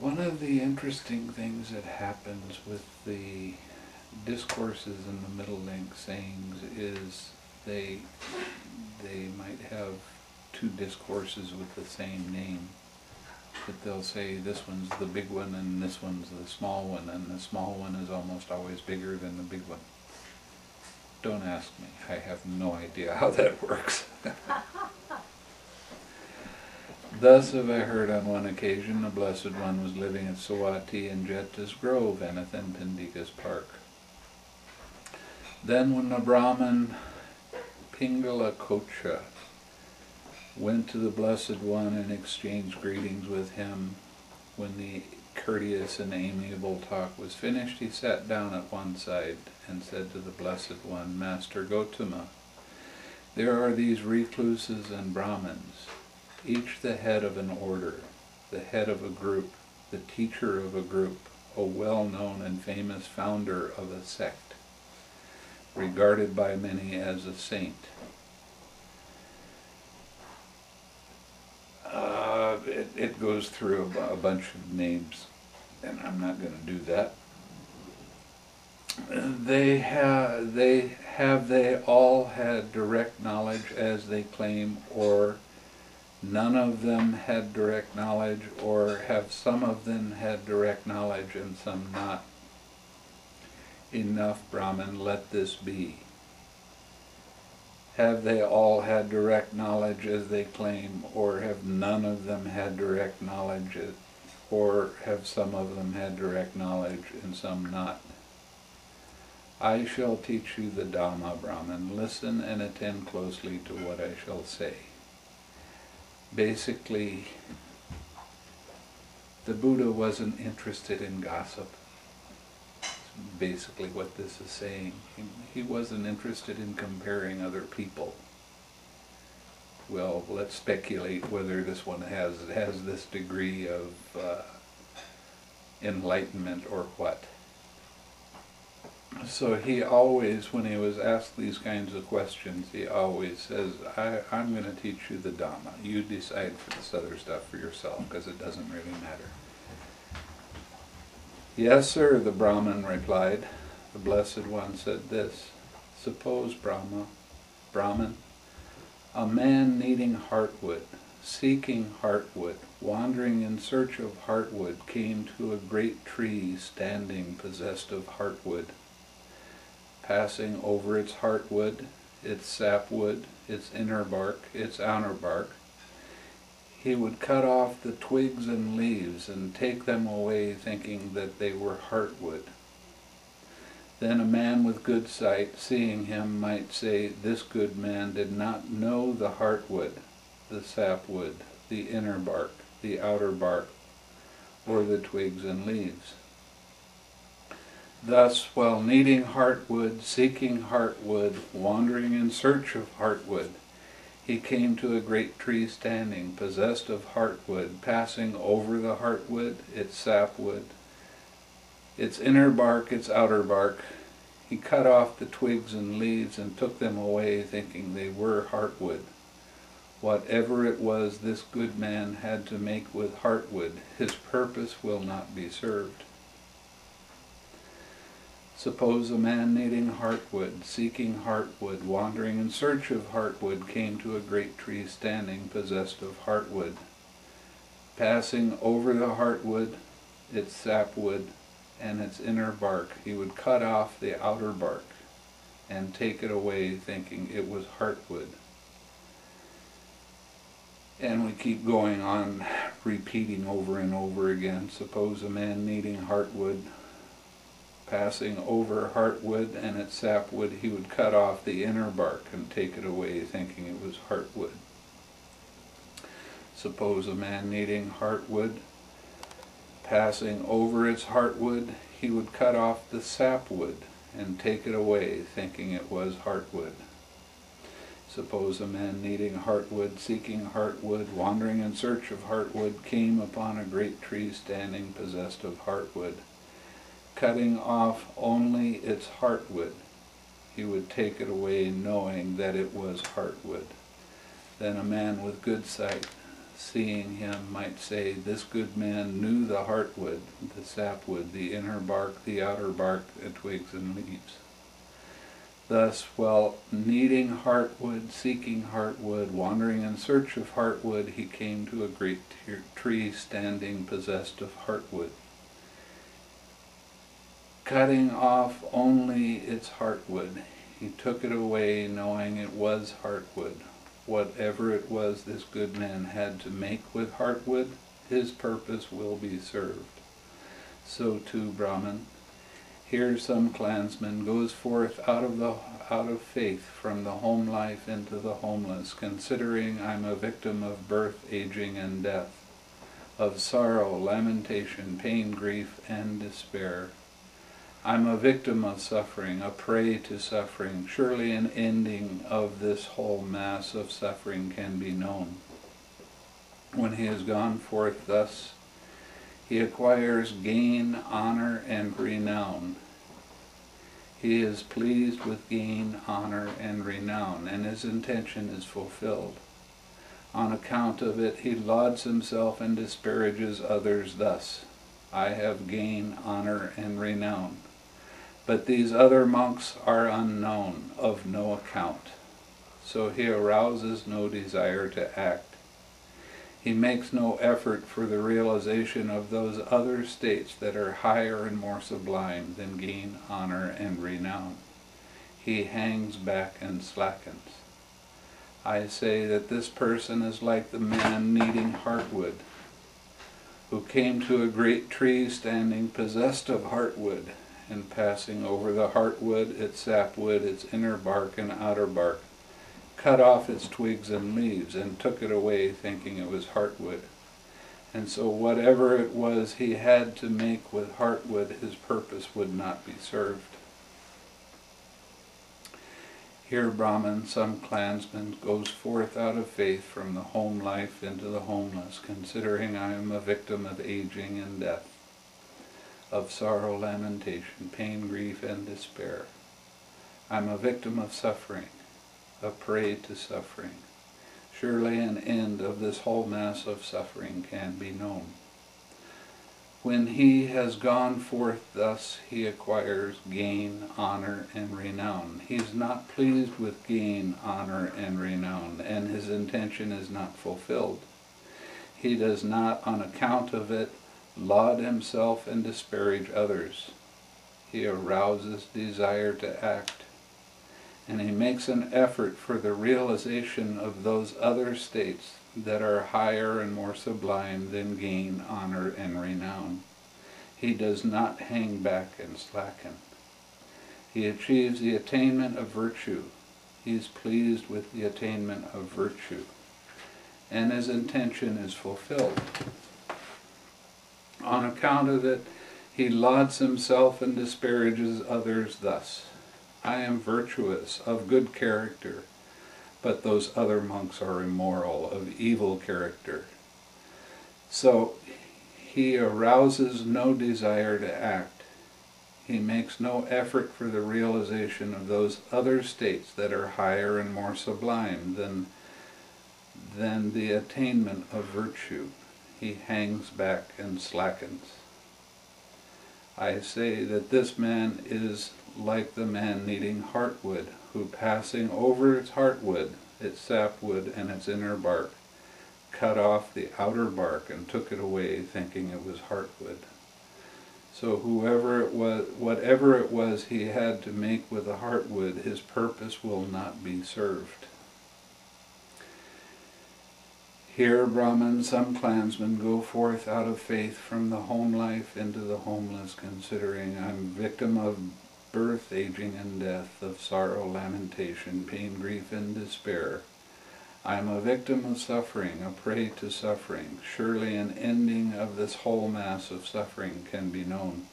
One of the interesting things that happens with the discourses and the middle link sayings is they might have two discourses with the same name, but they'll say this one's the big one and this one's the small one, and the small one is almost always bigger than the big one. Don't ask me. I have no idea how that works. Thus have I heard on one occasion the Blessed One was living at Sawati in Jeta's Grove, Anathan Pindika's Park. Then when the Brahmin Pingala Kocha went to the Blessed One and exchanged greetings with him, when the courteous and amiable talk was finished, he sat down at one side and said to the Blessed One, Master Gautama, there are these recluses and Brahmins, each the head of an order, the head of a group, the teacher of a group, a well-known and famous founder of a sect, regarded by many as a saint. It goes through a bunch of names, and I'm not going to do that. Have they all had direct knowledge as they claim, or none of them had direct knowledge, or have some of them had direct knowledge and some not? Enough, Brahman, let this be. Have they all had direct knowledge as they claim, or have none of them had direct knowledge, or have some of them had direct knowledge and some not? I shall teach you the Dhamma, Brahman. Listen and attend closely to what I shall say. Basically, the Buddha wasn't interested in gossip. Basically what this is saying. He wasn't interested in comparing other people. Well, let's speculate whether this one has this degree of enlightenment or what. So he always, when he was asked these kinds of questions, he always says, I'm going to teach you the Dhamma. You decide for this other stuff for yourself, because it doesn't really matter. Yes, sir, the Brahmin replied. The Blessed One said this, suppose, Brahman, a man needing heartwood, seeking heartwood, wandering in search of heartwood, came to a great tree standing possessed of heartwood. Passing over its heartwood, its sapwood, its inner bark, its outer bark, he would cut off the twigs and leaves and take them away, thinking that they were heartwood. Then a man with good sight, seeing him, might say, this good man did not know the heartwood, the sapwood, the inner bark, the outer bark, or the twigs and leaves. Thus, while needing heartwood, seeking heartwood, wandering in search of heartwood, he came to a great tree standing, possessed of heartwood, passing over the heartwood, its sapwood, its inner bark, its outer bark. He cut off the twigs and leaves and took them away, thinking they were heartwood. Whatever it was this good man had to make with heartwood, his purpose will not be served. Suppose a man needing heartwood, seeking heartwood, wandering in search of heartwood, came to a great tree standing, possessed of heartwood. Passing over the heartwood, its sapwood, and its inner bark, he would cut off the outer bark and take it away, thinking it was heartwood. And we keep going on, repeating over and over again. Suppose a man needing heartwood, passing over heartwood and its sapwood, he would cut off the inner bark and take it away, thinking it was heartwood. Suppose a man needing heartwood, passing over its heartwood, he would cut off the sapwood and take it away, thinking it was heartwood. Suppose a man needing heartwood, seeking heartwood, wandering in search of heartwood, came upon a great tree standing, possessed of heartwood. Cutting off only its heartwood, he would take it away, knowing that it was heartwood. Then a man with good sight, seeing him, might say, this good man knew the heartwood, the sapwood, the inner bark, the outer bark, the twigs and leaves. Thus, while needing heartwood, seeking heartwood, wandering in search of heartwood, he came to a great tree standing possessed of heartwood. Cutting off only its heartwood, he took it away, knowing it was heartwood. Whatever it was this good man had to make with heartwood, his purpose will be served. So too, Brahman, here some clansman goes forth out of faith from the home life into the homeless, considering I'm a victim of birth, aging, and death, of sorrow, lamentation, pain, grief, and despair. I'm a victim of suffering, a prey to suffering. Surely an ending of this whole mass of suffering can be known. When he has gone forth thus, he acquires gain, honor, and renown. He is pleased with gain, honor, and renown, and his intention is fulfilled. On account of it, he lauds himself and disparages others thus: I have gain, honor, and renown. But these other monks are unknown, of no account. So he arouses no desire to act. He makes no effort for the realization of those other states that are higher and more sublime than gain, honor, and renown. He hangs back and slackens. I say that this person is like the man needing heartwood, who came to a great tree standing possessed of heartwood, and passing over the heartwood, its sapwood, its inner bark and outer bark, cut off its twigs and leaves, and took it away, thinking it was heartwood. And so whatever it was he had to make with heartwood, his purpose would not be served. Here, Brahman, some clansman, goes forth out of faith from the home life into the homeless, considering I am a victim of aging and death, of sorrow, lamentation, pain, grief, and despair. I'm a victim of suffering, a prey to suffering. Surely an end of this whole mass of suffering can be known. When he has gone forth thus, he acquires gain, honor, and renown. He is not pleased with gain, honor, and renown, and his intention is not fulfilled. He does not, on account of it, laud himself and disparage others. He arouses desire to act, and he makes an effort for the realization of those other states that are higher and more sublime than gain, honor, and renown. He does not hang back and slacken. He achieves the attainment of virtue. He is pleased with the attainment of virtue, and his intention is fulfilled. On account of it, he lauds himself and disparages others thus: I am virtuous, of good character, but those other monks are immoral, of evil character. So he arouses no desire to act. He makes no effort for the realization of those other states that are higher and more sublime than the attainment of virtue. He hangs back and slackens. I say that this man is like the man needing heartwood, who passing over its heartwood, its sapwood, and its inner bark, cut off the outer bark and took it away, thinking it was heartwood. So whatever it was he had to make with the heartwood, his purpose will not be served. Here, Brahman, some clansmen go forth out of faith from the home life into the homeless, considering I'm victim of birth, aging, and death, of sorrow, lamentation, pain, grief, and despair. I am a victim of suffering, a prey to suffering. Surely an ending of this whole mass of suffering can be known.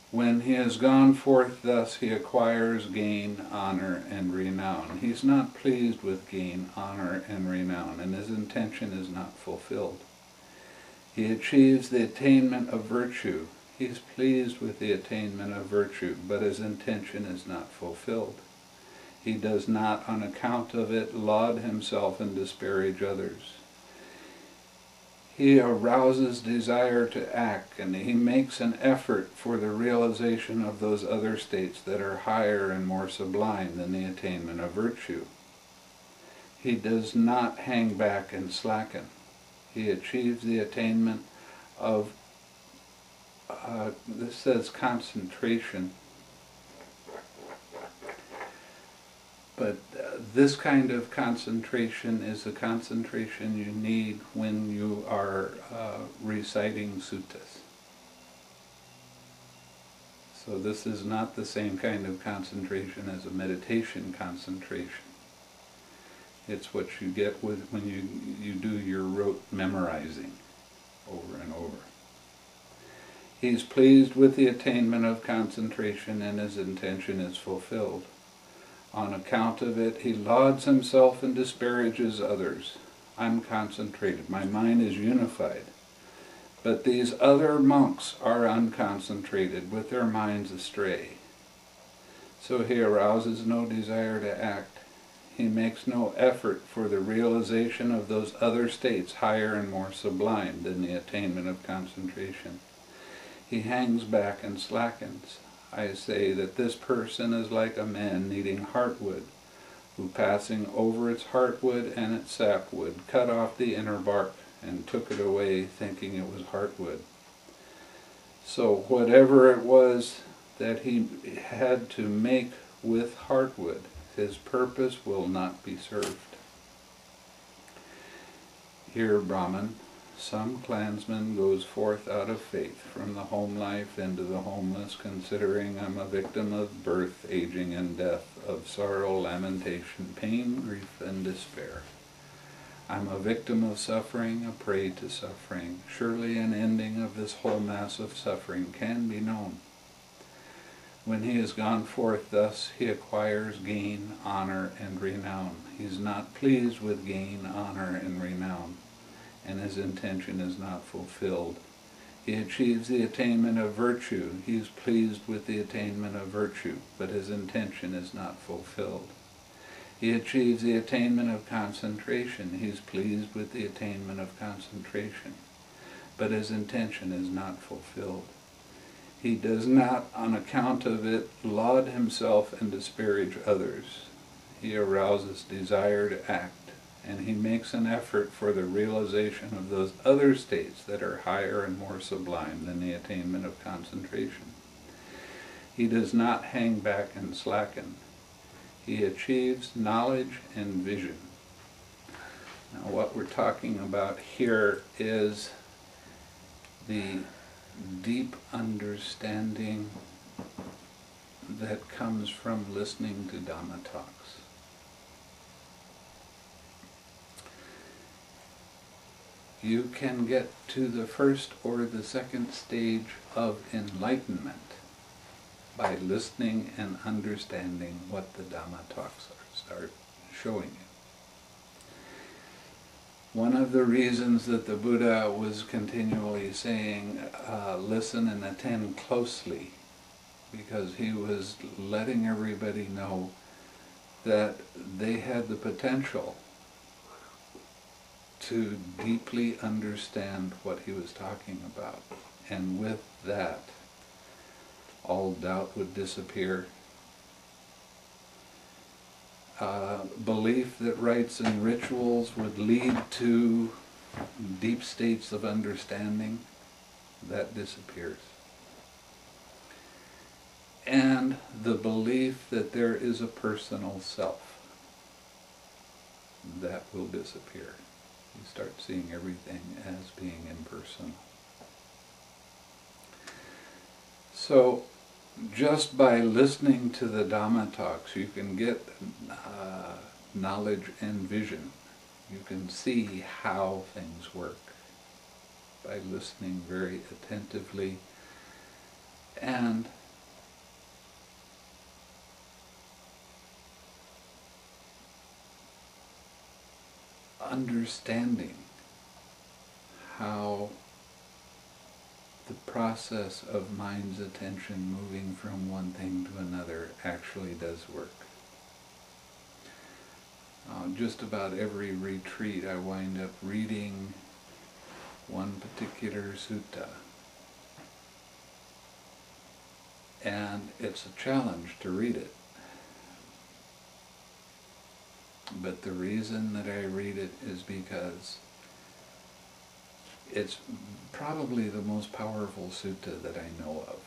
When he has gone forth thus, he acquires gain, honor, and renown. He is not pleased with gain, honor, and renown, and his intention is not fulfilled. He achieves the attainment of virtue. He is pleased with the attainment of virtue, but his intention is not fulfilled. He does not, on account of it, laud himself and disparage others. He arouses desire to act, and he makes an effort for the realization of those other states that are higher and more sublime than the attainment of virtue. He does not hang back and slacken. He achieves the attainment of, this says concentration, but this kind of concentration is the concentration you need when you are reciting suttas. So this is not the same kind of concentration as a meditation concentration. It's what you get with when you do your rote memorizing over and over. He's pleased with the attainment of concentration, and his intention is fulfilled. On account of it, he lauds himself and disparages others. I'm concentrated. My mind is unified. But these other monks are unconcentrated, with their minds astray. So he arouses no desire to act. He makes no effort for the realization of those other states higher and more sublime than the attainment of concentration. He hangs back and slackens. I say that this person is like a man needing heartwood, who passing over its heartwood and its sapwood cut off the inner bark and took it away thinking it was heartwood. So whatever it was that he had to make with heartwood, his purpose will not be served. Here, Brahman, some clansman goes forth out of faith from the home life into the homeless, considering I'm a victim of birth, aging, and death, of sorrow, lamentation, pain, grief, and despair. I'm a victim of suffering, a prey to suffering. Surely an ending of this whole mass of suffering can be known. When he has gone forth thus, he acquires gain, honor, and renown. He's not pleased with gain, honor, and renown, and his intention is not fulfilled. He achieves the attainment of virtue. He is pleased with the attainment of virtue, but his intention is not fulfilled. He achieves the attainment of concentration. He is pleased with the attainment of concentration, but his intention is not fulfilled. He does not, on account of it, laud himself and disparage others. He arouses desire to act, and he makes an effort for the realization of those other states that are higher and more sublime than the attainment of concentration. He does not hang back and slacken. He achieves knowledge and vision. Now what we're talking about here is the deep understanding that comes from listening to Dhamma talks. You can get to the first or the second stage of enlightenment by listening and understanding what the Dhamma talks start showing you. One of the reasons that the Buddha was continually saying, listen and attend closely, because he was letting everybody know that they had the potential to deeply understand what he was talking about. And with that, all doubt would disappear. Belief that rites and rituals would lead to deep states of understanding, that disappears. And the belief that there is a personal self, that will disappear. You start seeing everything as being impersonal. So, just by listening to the Dhamma talks, you can get knowledge and vision. You can see how things work by listening very attentively and understanding how the process of mind's attention moving from one thing to another actually does work. just about every retreat I wind up reading one particular sutta. And it's a challenge to read it. But the reason that I read it is because it's probably the most powerful sutta that I know of.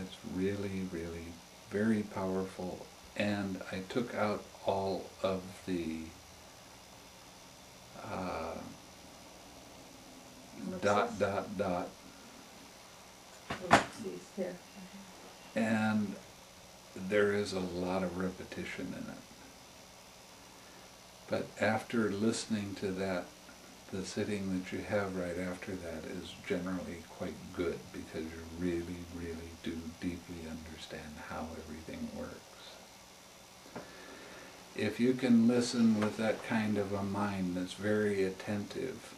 It's really, really very powerful, and I took out all of the dot, Here. and there is a lot of repetition in it. But after listening to that, the sitting that you have right after that is generally quite good, because you really, really do deeply understand how everything works. If you can listen with that kind of a mind that's very attentive,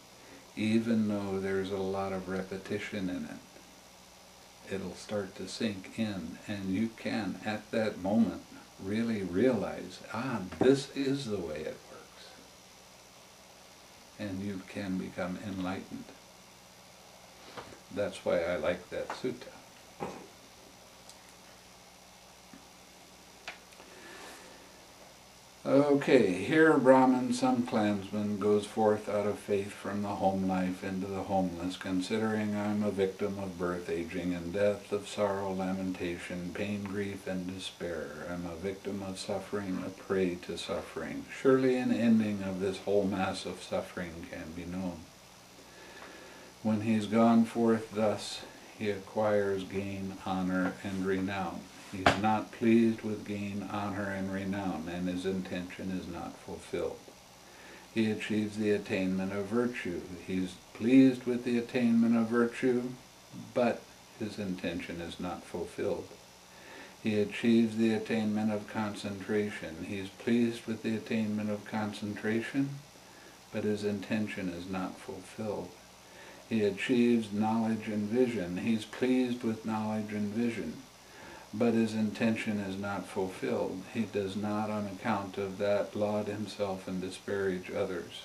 even though there's a lot of repetition in it, it'll start to sink in, and you can, at that moment, really realize, this is the way it works. And you can become enlightened. That's why I like that sutta. Okay, here Brahman, some clansman, goes forth out of faith from the home life into the homeless, considering I'm a victim of birth, aging, and death, of sorrow, lamentation, pain, grief, and despair. I'm a victim of suffering, a prey to suffering. Surely an ending of this whole mass of suffering can be known. When he's gone forth thus, he acquires gain, honor, and renown. He's not pleased with gain, honor, and renown, and his intention is not fulfilled. He achieves the attainment of virtue. He's pleased with the attainment of virtue, but his intention is not fulfilled. He achieves the attainment of concentration. He's pleased with the attainment of concentration, but his intention is not fulfilled. He achieves knowledge and vision. He's pleased with knowledge and vision, but his intention is not fulfilled. He does not, on account of that, laud himself and disparage others.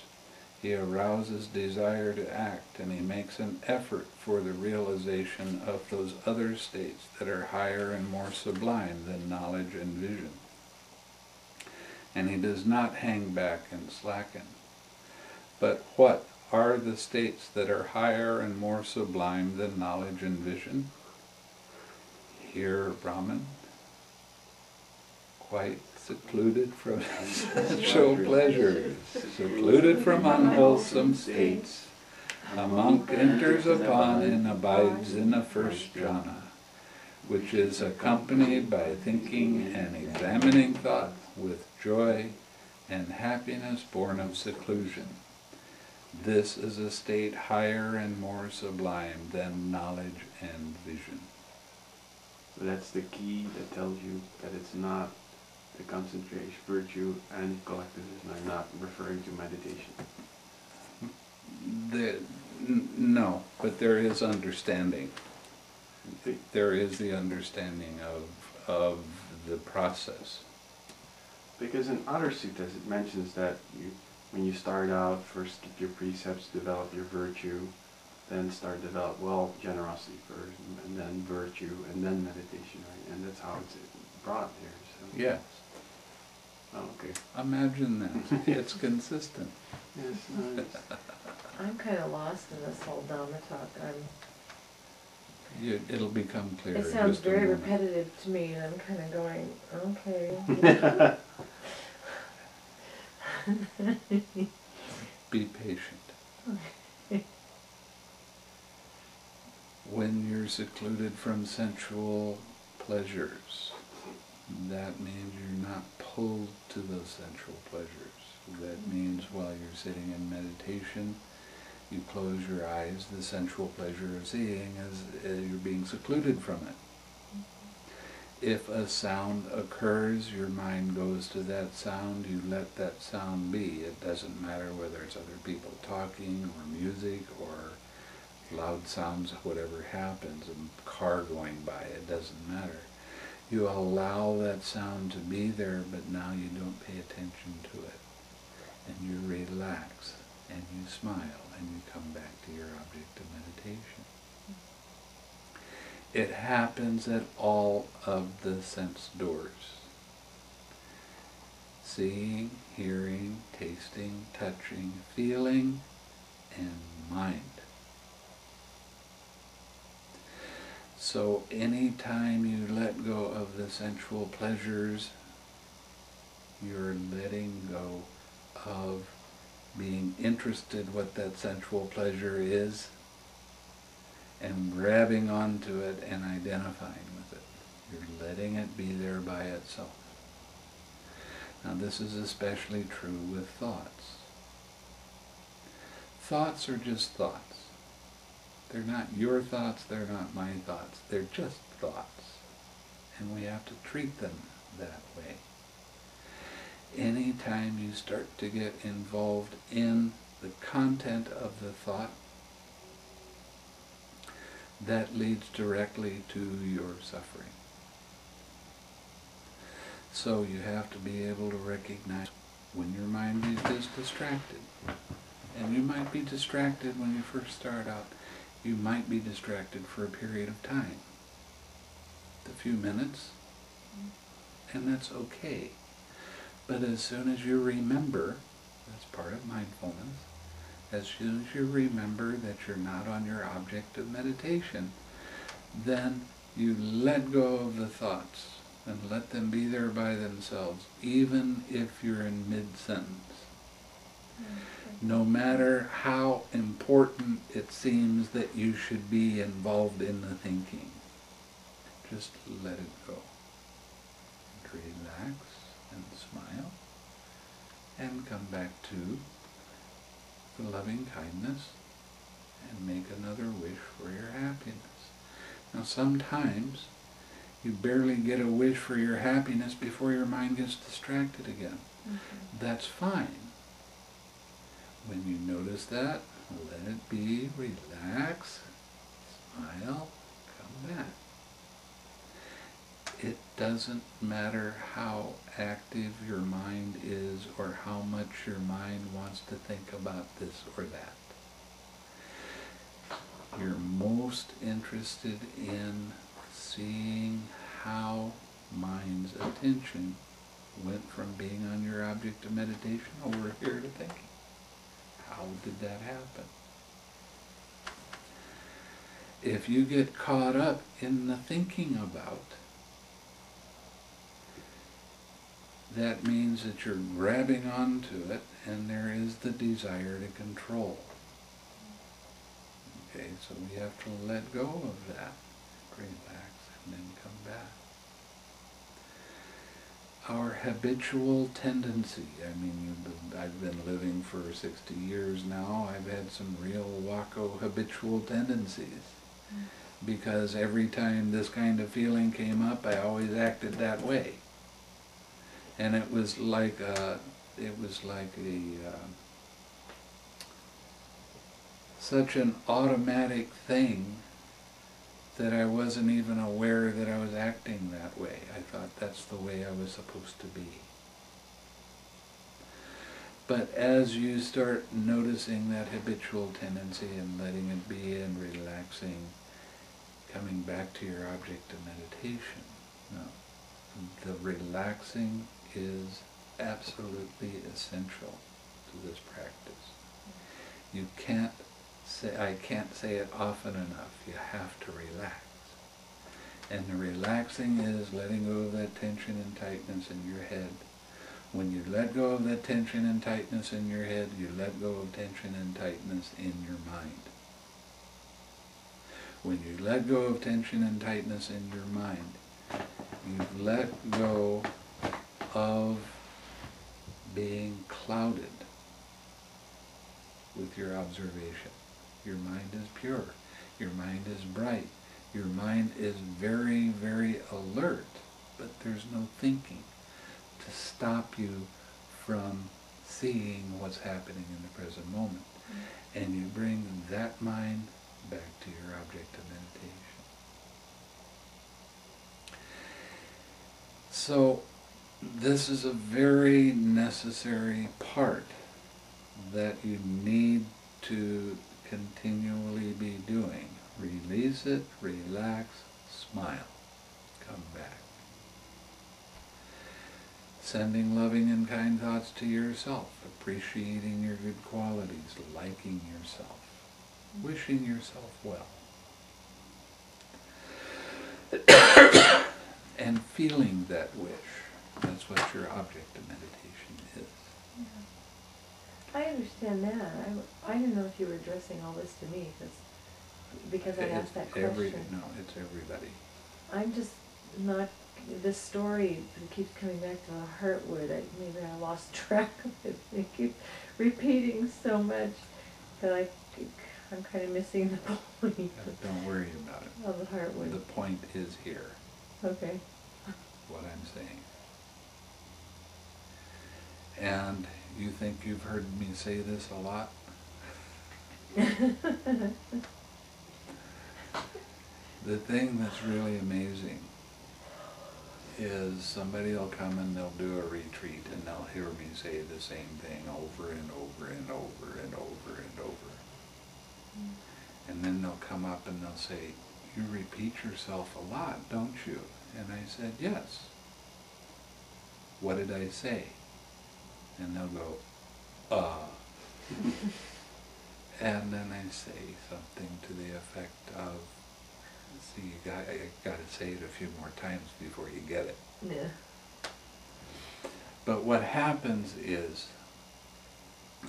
He arouses desire to act, and he makes an effort for the realization of those other states that are higher and more sublime than knowledge and vision. And he does not hang back and slacken. But what are the states that are higher and more sublime than knowledge and vision? Here, Brahman, quite secluded from sensual pleasures, secluded from unwholesome states, a monk enters upon and abides in the first jhana, which is accompanied by thinking and examining thought with joy and happiness born of seclusion. This is a state higher and more sublime than knowledge and vision. So that's the key that tells you that it's not the concentration, virtue, and collectivism. I'm not referring to meditation. No, but there is understanding. There is the understanding of the process. Because in other suttas it mentions that when you start out, first keep your precepts, develop your virtue, then start develop, generosity first, and then virtue, and then meditation, right? And that's how it's brought here. So. Yes. Oh, okay. Imagine that. It's consistent. Yes, nice. I'm kind of lost in this whole Dhamma talk. It'll become clear. It in sounds just a very moment. repetitive to me, and I'm kind of going, okay. Be patient. When you're secluded from sensual pleasures, that means you're not pulled to those sensual pleasures. That means while you're sitting in meditation, you close your eyes, the sensual pleasure of seeing as you're being secluded from it. If a sound occurs, your mind goes to that sound, you let that sound be. It doesn't matter whether it's other people talking or music or loud sounds, whatever happens, a car going by, it doesn't matter. You allow that sound to be there, but now you don't pay attention to it. relax, and you smile, and you come back to your object of meditation. It happens at all of the sense doors. Seeing, hearing, tasting, touching, feeling, and mind. So anytime you let go of the sensual pleasures, you're letting go of being interested what that sensual pleasure is and grabbing onto it and identifying with it. You're letting it be there by itself. Now this is especially true with thoughts. Thoughts are just thoughts. They're not your thoughts, they're not my thoughts. They're just thoughts. And we have to treat them that way. Anytime you start to get involved in the content of the thought, that leads directly to your suffering. So you have to be able to recognize when your mind is distracted. And you might be distracted when you first start out. You might be distracted for a period of time. A few minutes. And that's okay. But as soon as you remember, that's part of mindfulness, as soon as you remember that you're not on your object of meditation, then you let go of the thoughts and let them be there by themselves, even if you're in mid-sentence. No matter how important it seems that you should be involved in the thinking, just let it go. Relax and smile and come back to the loving kindness and make another wish for your happiness. Now sometimes you barely get a wish for your happiness before your mind gets distracted again. That's fine. When you notice that, let it be, relax, smile, come back. It doesn't matter how active your mind is or how much your mind wants to think about this or that. You're most interested in seeing how mind's attention went from being on your object of meditation over here to thinking. How did that happen? If you get caught up in the thinking about, that means that you're grabbing onto it and there is the desire to control. Okay, so we have to let go of that, relax, and then come back. Our habitual tendency, I've been living for 60 years now, I've had some real wacko habitual tendencies. Because every time this kind of feeling came up, I always acted that way. And it was like such an automatic thing that I wasn't even aware that I was acting that way. I thought that's the way I was supposed to be. But as you start noticing that habitual tendency and letting it be and relaxing, coming back to your object of meditation, the relaxing is absolutely essential to this practice. You can't say, I can't say it often enough, you have to relax. And the relaxing is letting go of that tension and tightness in your head. When you let go of that tension and tightness in your head, you let go of tension and tightness in your mind. When you let go of tension and tightness in your mind, you've let go of being clouded with your observation. Your mind is pure. Your mind is bright. Your mind is very, very alert, but there's no thinking to stop you from seeing what's happening in the present moment. And you bring that mind back to your object of meditation. So this is a very necessary part that you need to continually be doing. Release it, relax, smile, come back. Sending loving and kind thoughts to yourself, appreciating your good qualities, liking yourself, wishing yourself well. And feeling that wish. That's what your object of meditation is. Yeah. I understand that. I didn't know if you were addressing all this to me, because I asked that question. No, it's everybody. I'm just not, this story keeps coming back to the Heartwood. Maybe I lost track of it. It keeps repeating so much that I'm kind of missing the point. Don't worry about it. Of the Heartwood. The point is here. Okay. What I'm saying. And you think you've heard me say this a lot? The thing that's really amazing is somebody will come and they'll do a retreat and they'll hear me say the same thing over and over and over and over and over. And then they'll come up and they'll say, "You repeat yourself a lot, don't you?" And I said, "Yes." "What did I say?" And they'll go, And then I say something to the effect of, "See, I got to say it a few more times before you get it." Yeah. But what happens is,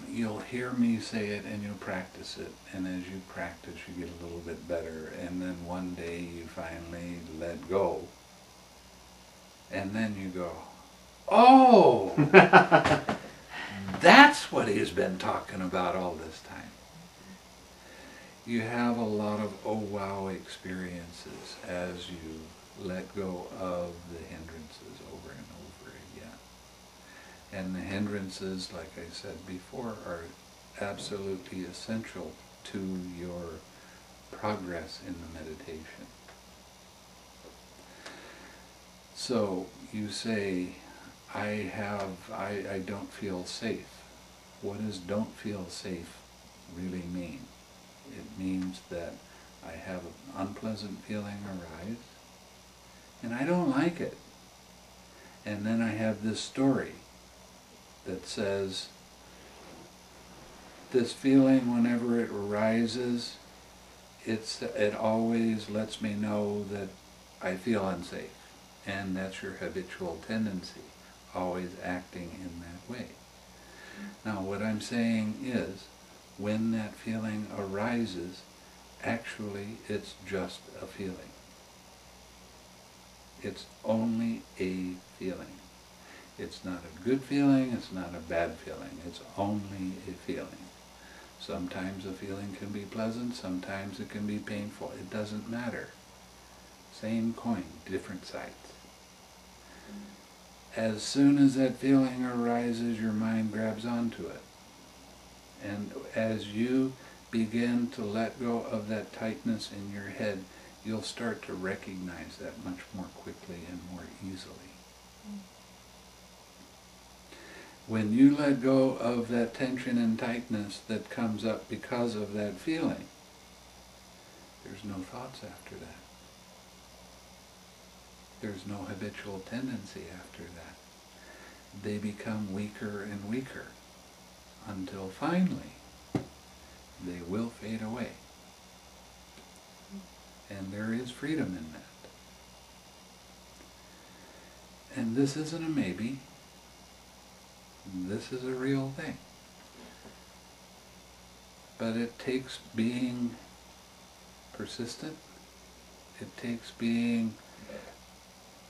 you'll hear me say it and you'll practice it, and as you practice you get a little bit better, and then one day you finally let go, and then you go, "Oh, that's what he's been talking about all this time." You have a lot of oh wow experiences as you let go of the hindrances over and over again. And the hindrances, like I said before, are absolutely essential to your progress in the meditation. So you say, I don't feel safe. What does don't feel safe really mean? It means that I have an unpleasant feeling arise, and I don't like it. And then I have this story that says, this feeling, whenever it arises, it always lets me know that I feel unsafe. And that's your habitual tendency, always acting in that way. Now what I'm saying is, when that feeling arises, actually it's just a feeling. It's only a feeling. It's not a good feeling, it's not a bad feeling, it's only a feeling. Sometimes a feeling can be pleasant, sometimes it can be painful. It doesn't matter. Same coin, different sides. As soon as that feeling arises, your mind grabs onto it. And as you begin to let go of that tightness in your head, you'll start to recognize that much more quickly and more easily. When you let go of that tension and tightness that comes up because of that feeling, there's no thoughts after that. There's no habitual tendency after that. They become weaker and weaker until finally they will fade away. And there is freedom in that. And this isn't a maybe. This is a real thing. But it takes being persistent. It takes being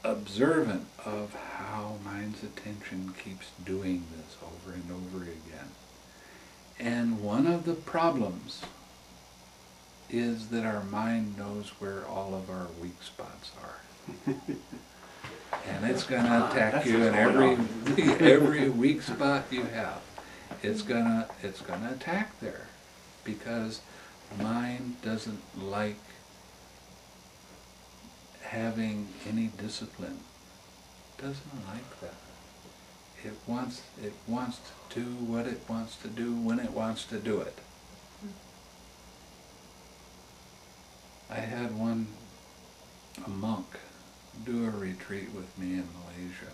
observant of how mind's attention keeps doing this over and over again. And one of the problems is that our mind knows where all of our weak spots are. And it's going to attack you in every weak spot you have. It's gonna attack there, because mind doesn't like having any discipline. Doesn't like that. It wants to do what it wants to do when it wants to do it. I had a monk do a retreat with me in Malaysia.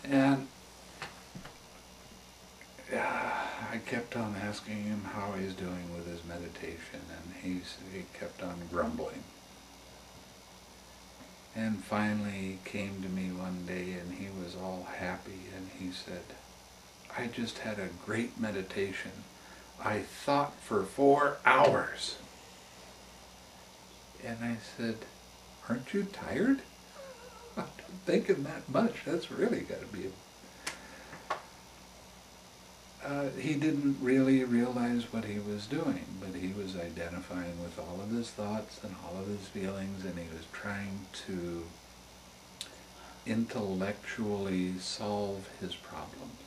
And I kept on asking him how he's doing with his meditation, and he kept on grumbling. And finally he came to me one day and he was all happy and he said, I just had a great meditation. I thought for 4 hours. And I said, aren't you tired? I'm thinking that much. That's really got to be he didn't really realize what he was doing, but he was identifying with all of his thoughts and all of his feelings, and he was trying to intellectually solve his problems.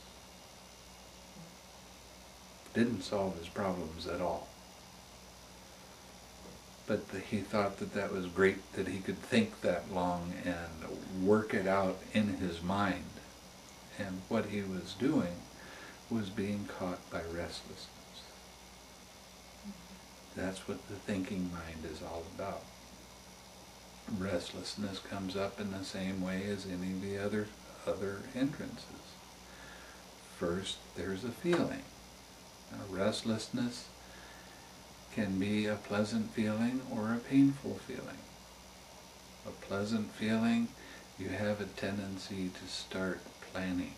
Didn't solve his problems at all. But he thought that was great, that he could think that long and work it out in his mind. And what he was doing was being caught by restlessness. That's what the thinking mind is all about. Restlessness comes up in the same way as any of the other hindrances. First, there's a feeling. Now, restlessness can be a pleasant feeling or a painful feeling. A pleasant feeling, you have a tendency to start planning.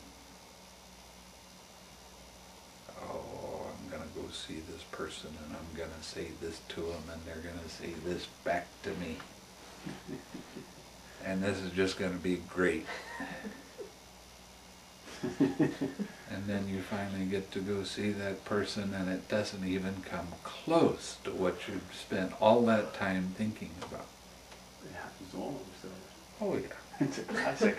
Oh, I'm going to go see this person and I'm going to say this to them and they're going to say this back to me. And this is just going to be great. And then you finally get to go see that person and it doesn't even come close to what you've spent all that time thinking about. It happens to all of us. Oh yeah. It's a classic.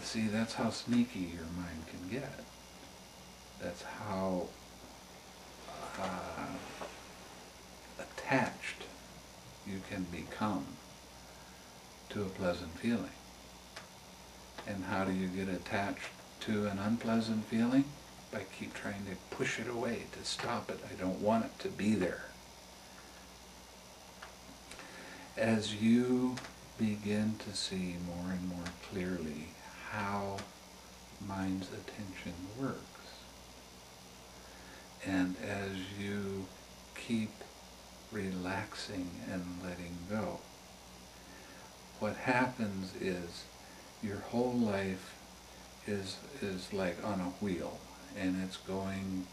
See, that's how sneaky your mind can get. That's how attached you can become to a pleasant feeling. And how do you get attached to an unpleasant feeling? By keep trying to push it away, to stop it. I don't want it to be there. As you begin to see more and more clearly how mind's attention works, and as you keep relaxing and letting go, what happens is your whole life is like on a wheel, and it's going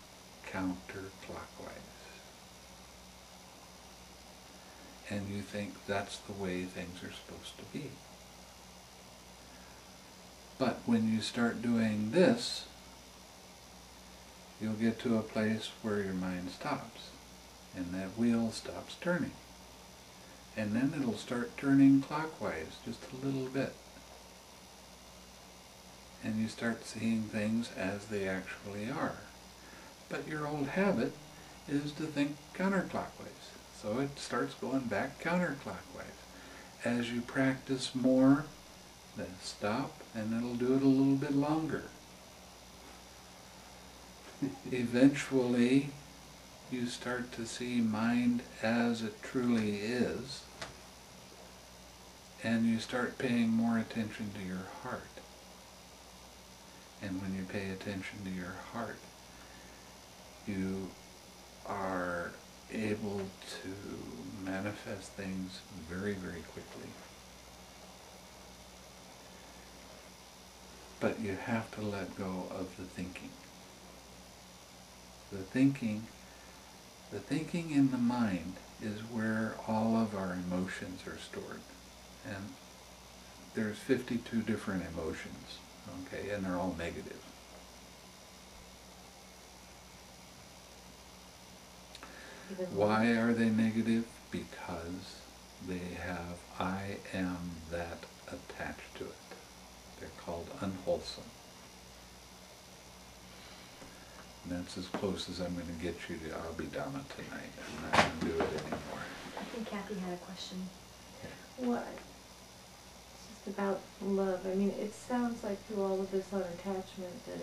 counterclockwise. And you think that's the way things are supposed to be. But when you start doing this, you'll get to a place where your mind stops, and that wheel stops turning. And then it'll start turning clockwise just a little bit. And you start seeing things as they actually are. But your old habit is to think counterclockwise. So it starts going back counterclockwise. As you practice more, then stop, and it'll do it a little bit longer. Eventually, you start to see mind as it truly is, and you start paying more attention to your heart. And when you pay attention to your heart, you are able to manifest things very, very quickly. But you have to let go of the thinking. The thinking in the mind is where all of our emotions are stored. And there's 52 different emotions, okay, and they're all negative. Why are they negative? Because they have I am that attached to it. They're called unwholesome. And that's as close as I'm going to get you to Abhidhamma tonight. I'm not going to do it anymore. I think Kathy had a question. What? It's just about love. I mean, it sounds like through all of this on attachment that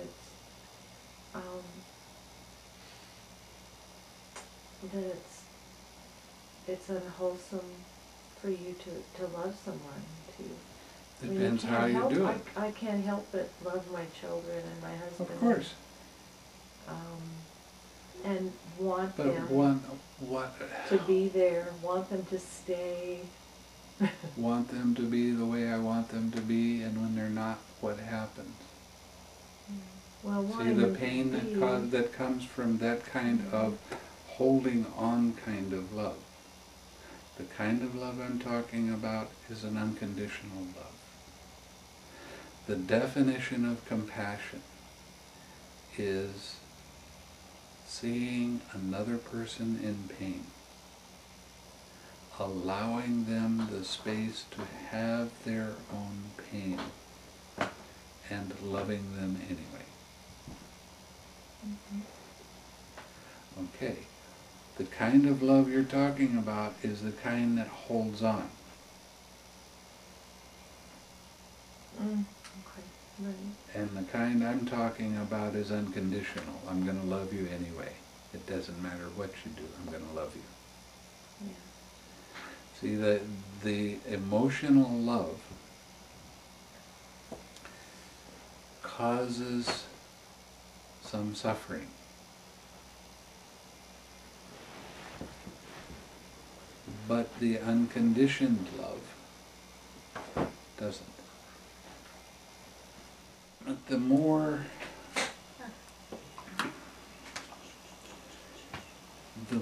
it's unwholesome for you to love someone. Depends how you do it. I can't help but love my children and my husband. Of course. And want But them what? to be there, want them to stay. Want them to be the way I want them to be, and when they're not, what happens? Well, See the pain that comes from that kind of holding on kind of love. The kind of love I'm talking about is an unconditional love. The definition of compassion is seeing another person in pain, allowing them the space to have their own pain, and loving them anyway. Okay. The kind of love you're talking about is the kind that holds on. Okay. Right. And the kind I'm talking about is unconditional. I'm going to love you anyway. It doesn't matter what you do, I'm going to love you. Yeah. See, the emotional love causes some suffering. But the unconditioned love doesn't. But the more you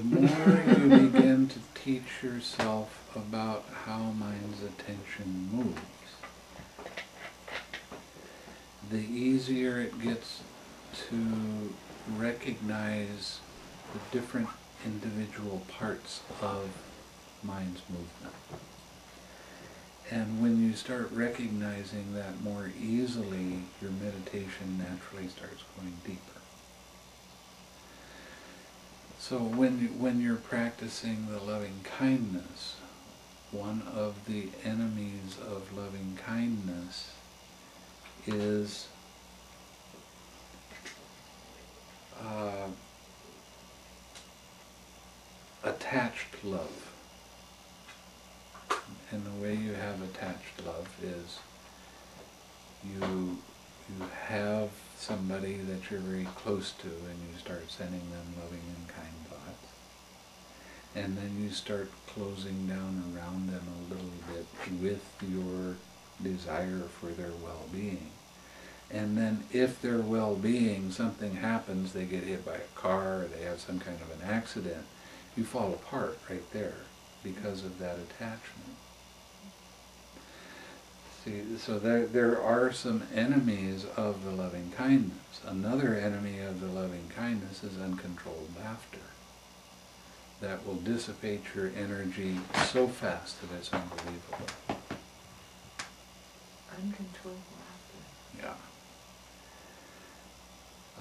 begin to teach yourself about how mind's attention moves, the easier it gets to recognize the different individual parts of mind's movement. And when you start recognizing that more easily, your meditation naturally starts going deeper. So when you're practicing the loving kindness, one of the enemies of loving kindness is attached love. And the way you have attached love is you have somebody that you're very close to, and you start sending them loving and kind thoughts. And then you start closing down around them a little bit with your desire for their well-being. And then if their well-being, something happens, they get hit by a car, or they have some kind of an accident, you fall apart right there because of that attachment. See, so there are some enemies of the loving kindness. Another enemy of the loving kindness is uncontrolled laughter. That will dissipate your energy so fast that it's unbelievable. Uncontrolled laughter.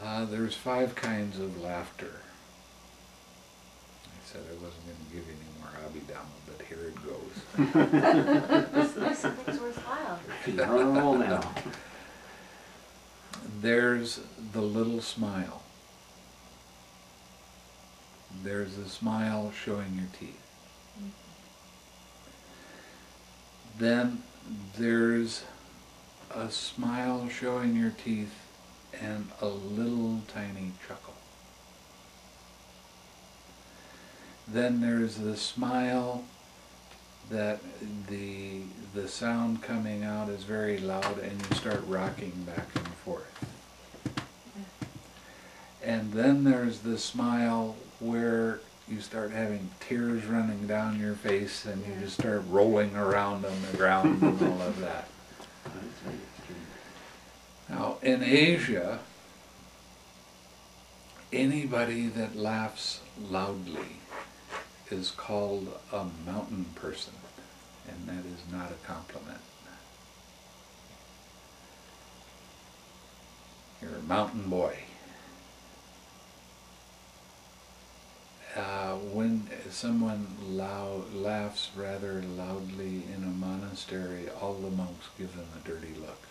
Yeah. There's 5 kinds of laughter. I said I wasn't going to give you any more Abhidhamma, but here it goes. There's some things worthwhile. You're on a roll now. There's the little smile. There's the smile showing your teeth. Then there's a smile showing your teeth and a little tiny chuckle. Then there's the smile that the sound coming out is very loud and you start rocking back and forth. And then there's the smile where you start having tears running down your face and you just start rolling around on the ground and all of that. Now, in Asia, anybody that laughs loudly is called a mountain person, and that is not a compliment. You're a mountain boy. someone laughs rather loudly in a monastery, all the monks give them a dirty look.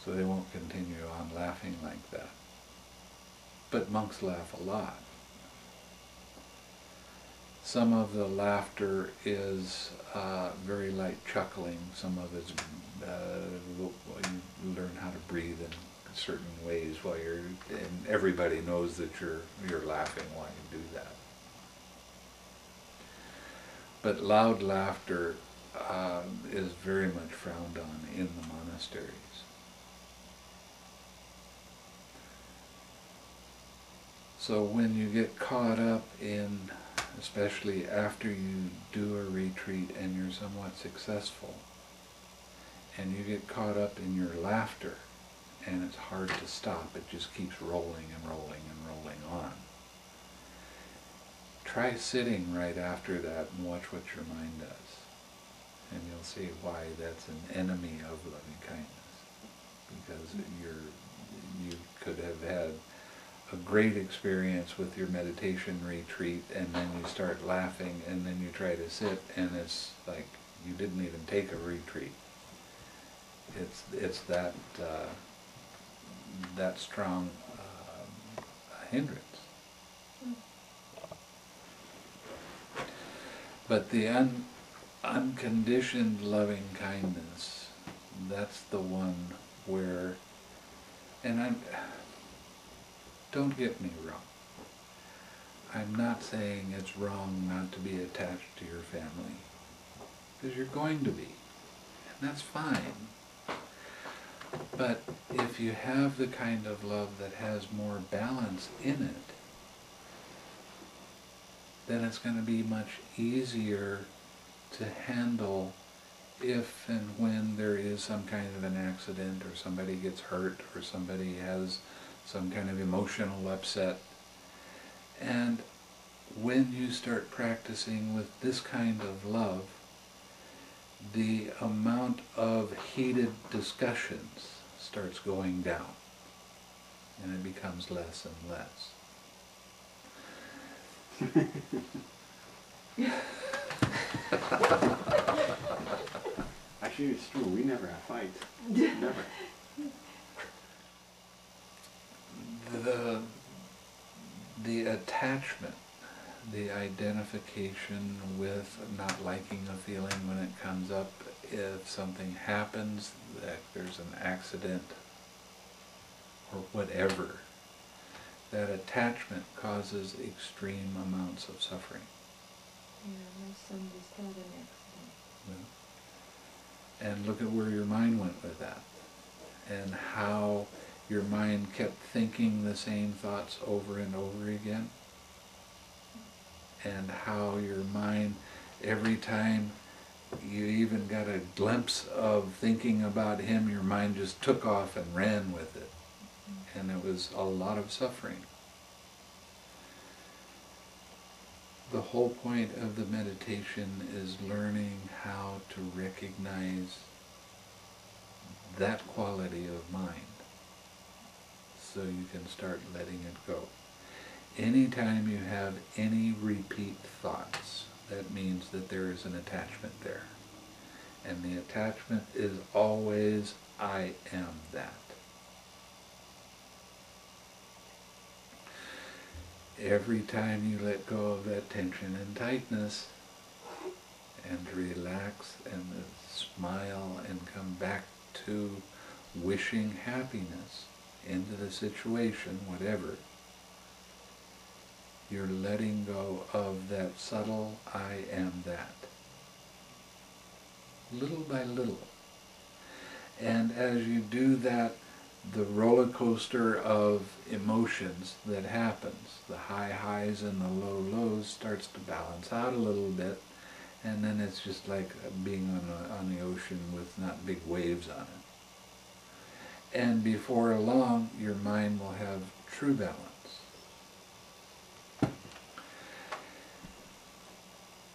So they won't continue on laughing like that. But monks laugh a lot. Some of the laughter is very light chuckling. Some of it's you learn how to breathe in certain ways while and everybody knows that you're laughing while you do that. But loud laughter is very much frowned on in the monasteries. So when you get caught up in, especially after you do a retreat and you're somewhat successful, and you get caught up in your laughter, and it's hard to stop, it just keeps rolling and rolling and rolling on. Try sitting right after that and watch what your mind does. And you'll see why that's an enemy of loving kindness. Because you could have had a great experience with your meditation retreat, and then you start laughing, and then you try to sit, and it's like you didn't even take a retreat. It's that strong hindrance. But the unconditioned loving kindness, that's the one where, and don't get me wrong, I'm not saying it's wrong not to be attached to your family, because you're going to be, and that's fine. But if you have the kind of love that has more balance in it, then it's going to be much easier to handle if and when there is some kind of an accident, or somebody gets hurt, or somebody has some kind of emotional upset. And when you start practicing with this kind of love, the amount of heated discussions starts going down, and it becomes less and less. Actually, it's true. We never have fights. Never. The attachment, the identification with not liking a feeling when it comes up, if something happens, that there's an accident or whatever, that attachment causes extreme amounts of suffering. Yeah, my son just had an accident. Yeah. And look at where your mind went with that, and how your mind kept thinking the same thoughts over and over again, and how your mind, every time you even got a glimpse of thinking about him, your mind just took off and ran with it. And it was a lot of suffering. The whole point of the meditation is learning how to recognize that quality of mind, so you can start letting it go. Anytime you have any repeat thoughts, that means that there is an attachment there. And the attachment is always, I am that. Every time you let go of that tension and tightness, and relax and smile and come back to wishing happiness into the situation, whatever, you're letting go of that subtle I am that. Little by little. And as you do that, the roller coaster of emotions that happens, the high highs and the low lows, starts to balance out a little bit, and then it's just like being on the ocean with not big waves on it. And before long, your mind will have true balance.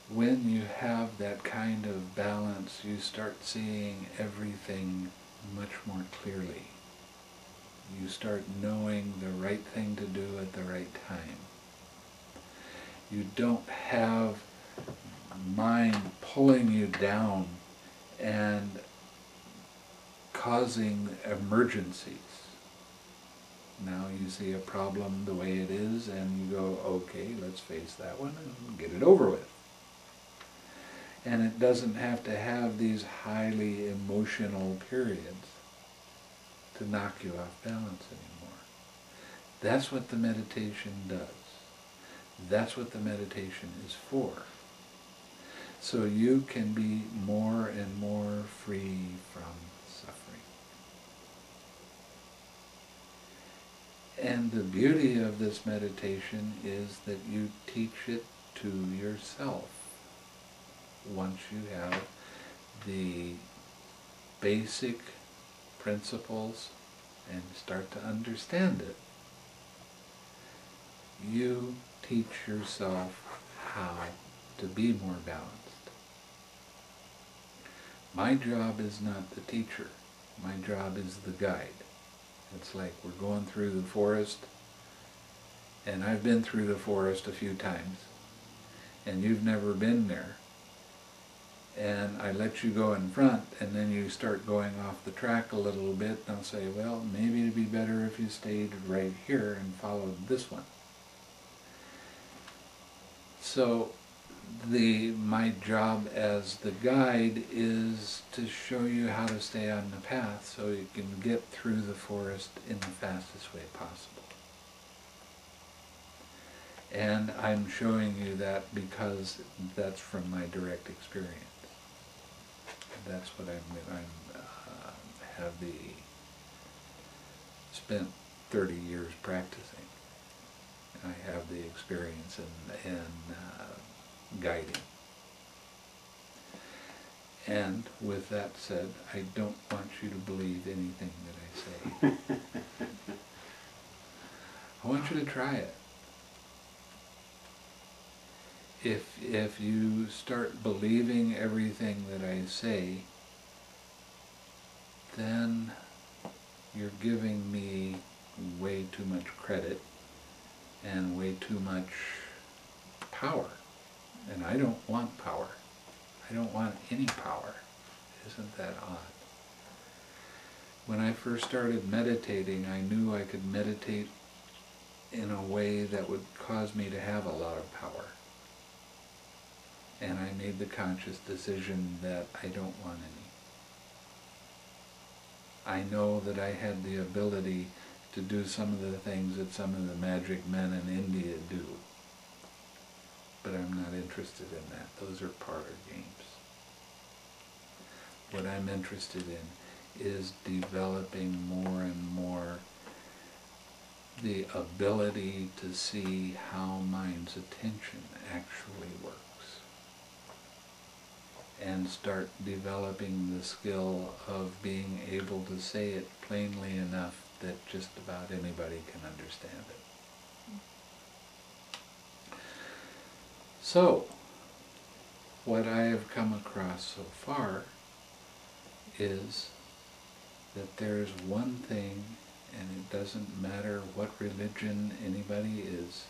When you have that kind of balance, you start seeing everything much more clearly. You start knowing the right thing to do at the right time. You don't have mind pulling you down and causing emergencies. Now you see a problem the way it is and you go, okay, let's face that one and get it over with. And it doesn't have to have these highly emotional periods to knock you off balance anymore. That's what the meditation does. That's what the meditation is for. So you can be more and more free from suffering. And the beauty of this meditation is that you teach it to yourself. Once you have the basic principles and start to understand it, you teach yourself how to be more balanced. My job is not the teacher. My job is the guide. It's like we're going through the forest, and I've been through the forest a few times, and you've never been there. And I let you go in front, and then you start going off the track a little bit, and I'll say, well, maybe it'd be better if you stayed right here and followed this one. So my job as the guide is to show you how to stay on the path so you can get through the forest in the fastest way possible. And I'm showing you that because that's from my direct experience. That's what spent 30 years practicing. I have the experience in guiding. And with that said, I don't want you to believe anything that I say. I want you to try it. If you start believing everything that I say, then you're giving me way too much credit and way too much power. And I don't want power. I don't want any power. Isn't that odd? When I first started meditating, I knew I could meditate in a way that would cause me to have a lot of power. And I made the conscious decision that I don't want any. I know that I had the ability to do some of the things that some of the magic men in India do. But I'm not interested in that. Those are parlor games. What I'm interested in is developing more and more the ability to see how mind's attention actually works. And start developing the skill of being able to say it plainly enough that just about anybody can understand it. So, what I have come across so far is that there's one thing, and it doesn't matter what religion anybody is,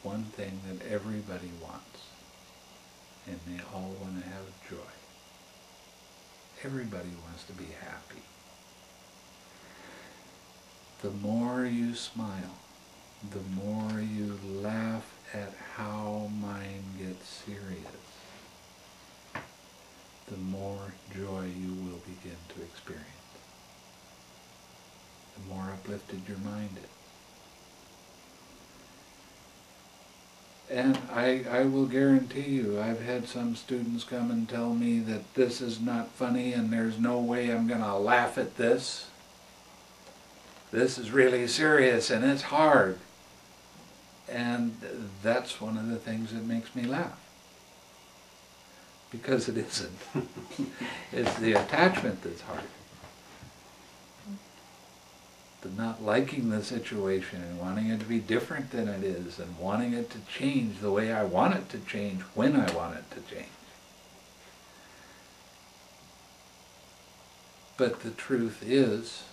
one thing that everybody wants. And they all want to have joy. Everybody wants to be happy. The more you smile, the more you laugh at how mind gets serious, the more joy you will begin to experience. The more uplifted your mind is. And I will guarantee you, I've had some students come and tell me that this is not funny and there's no way I'm going to laugh at this. This is really serious and it's hard. And that's one of the things that makes me laugh. Because it isn't. It's the attachment that's hard. The not liking the situation and wanting it to be different than it is and wanting it to change the way I want it to change when I want it to change. But the truth is,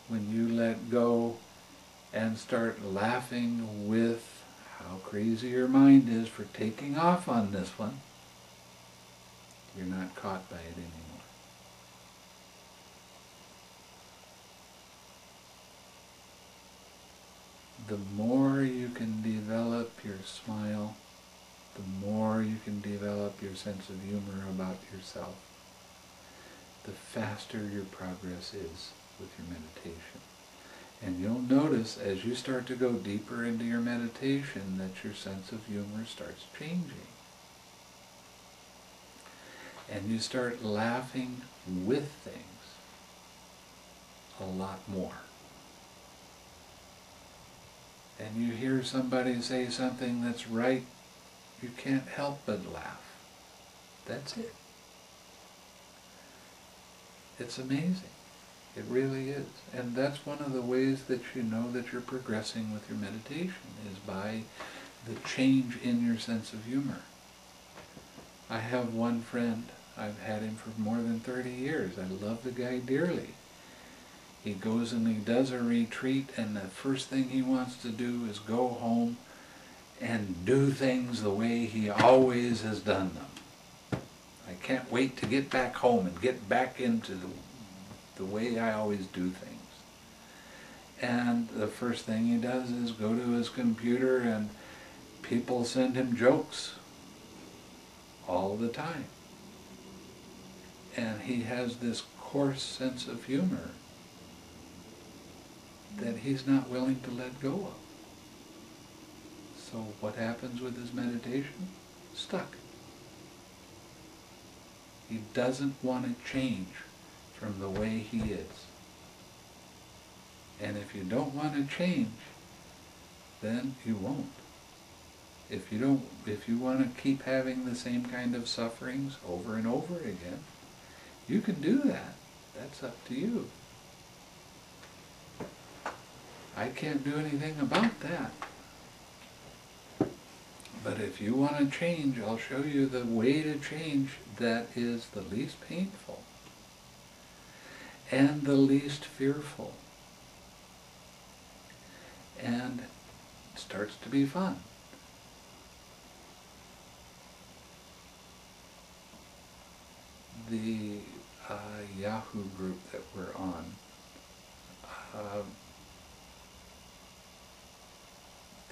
when you let go and start laughing with how crazy your mind is for taking off on this one, you're not caught by it anymore. The more you can develop your smile, the more you can develop your sense of humor about yourself, the faster your progress is with your meditation. And you'll notice as you start to go deeper into your meditation that your sense of humor starts changing. And you start laughing with things a lot more. And you hear somebody say something that's right, you can't help but laugh. That's it. It's amazing. It really is. And that's one of the ways that you know that you're progressing with your meditation, is by the change in your sense of humor. I have one friend, I've had him for more than 30 years. I love the guy dearly. He goes and he does a retreat, and the first thing he wants to do is go home and do things the way he always has done them. I can't wait to get back home and get back into the way I always do things. And the first thing he does is go to his computer, and people send him jokes all the time. And he has this coarse sense of humor that he's not willing to let go of. So what happens with his meditation? Stuck. He doesn't want to change from the way he is. And if you don't want to change, then you won't. If you want to keep having the same kind of sufferings over and over again, you can do that. That's up to you. I can't do anything about that. But if you want to change, I'll show you the way to change that is the least painful and the least fearful. And it starts to be fun. The Yahoo group that we're on,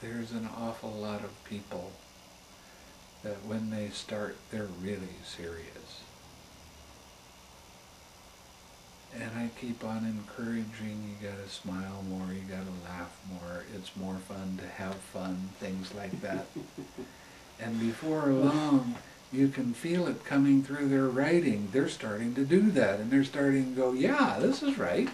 there's an awful lot of people that when they start, they're really serious. And I keep on encouraging, you gotta smile more, you gotta laugh more, it's more fun to have fun, things like that. And before long, you can feel it coming through their writing. They're starting to do that, and they're starting to go, yeah, this is right.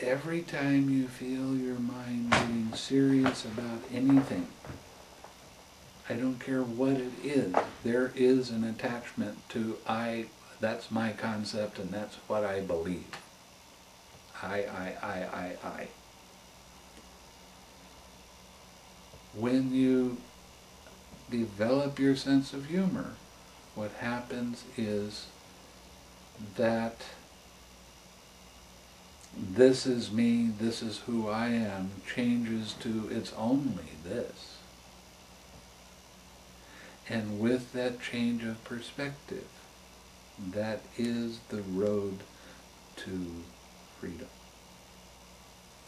Every time you feel your mind getting serious about anything, I don't care what it is, there is an attachment to that's my concept and that's what I believe. I. When you develop your sense of humor, what happens is that this is me, this is who I am, changes to it's only this. And with that change of perspective, that is the road to freedom.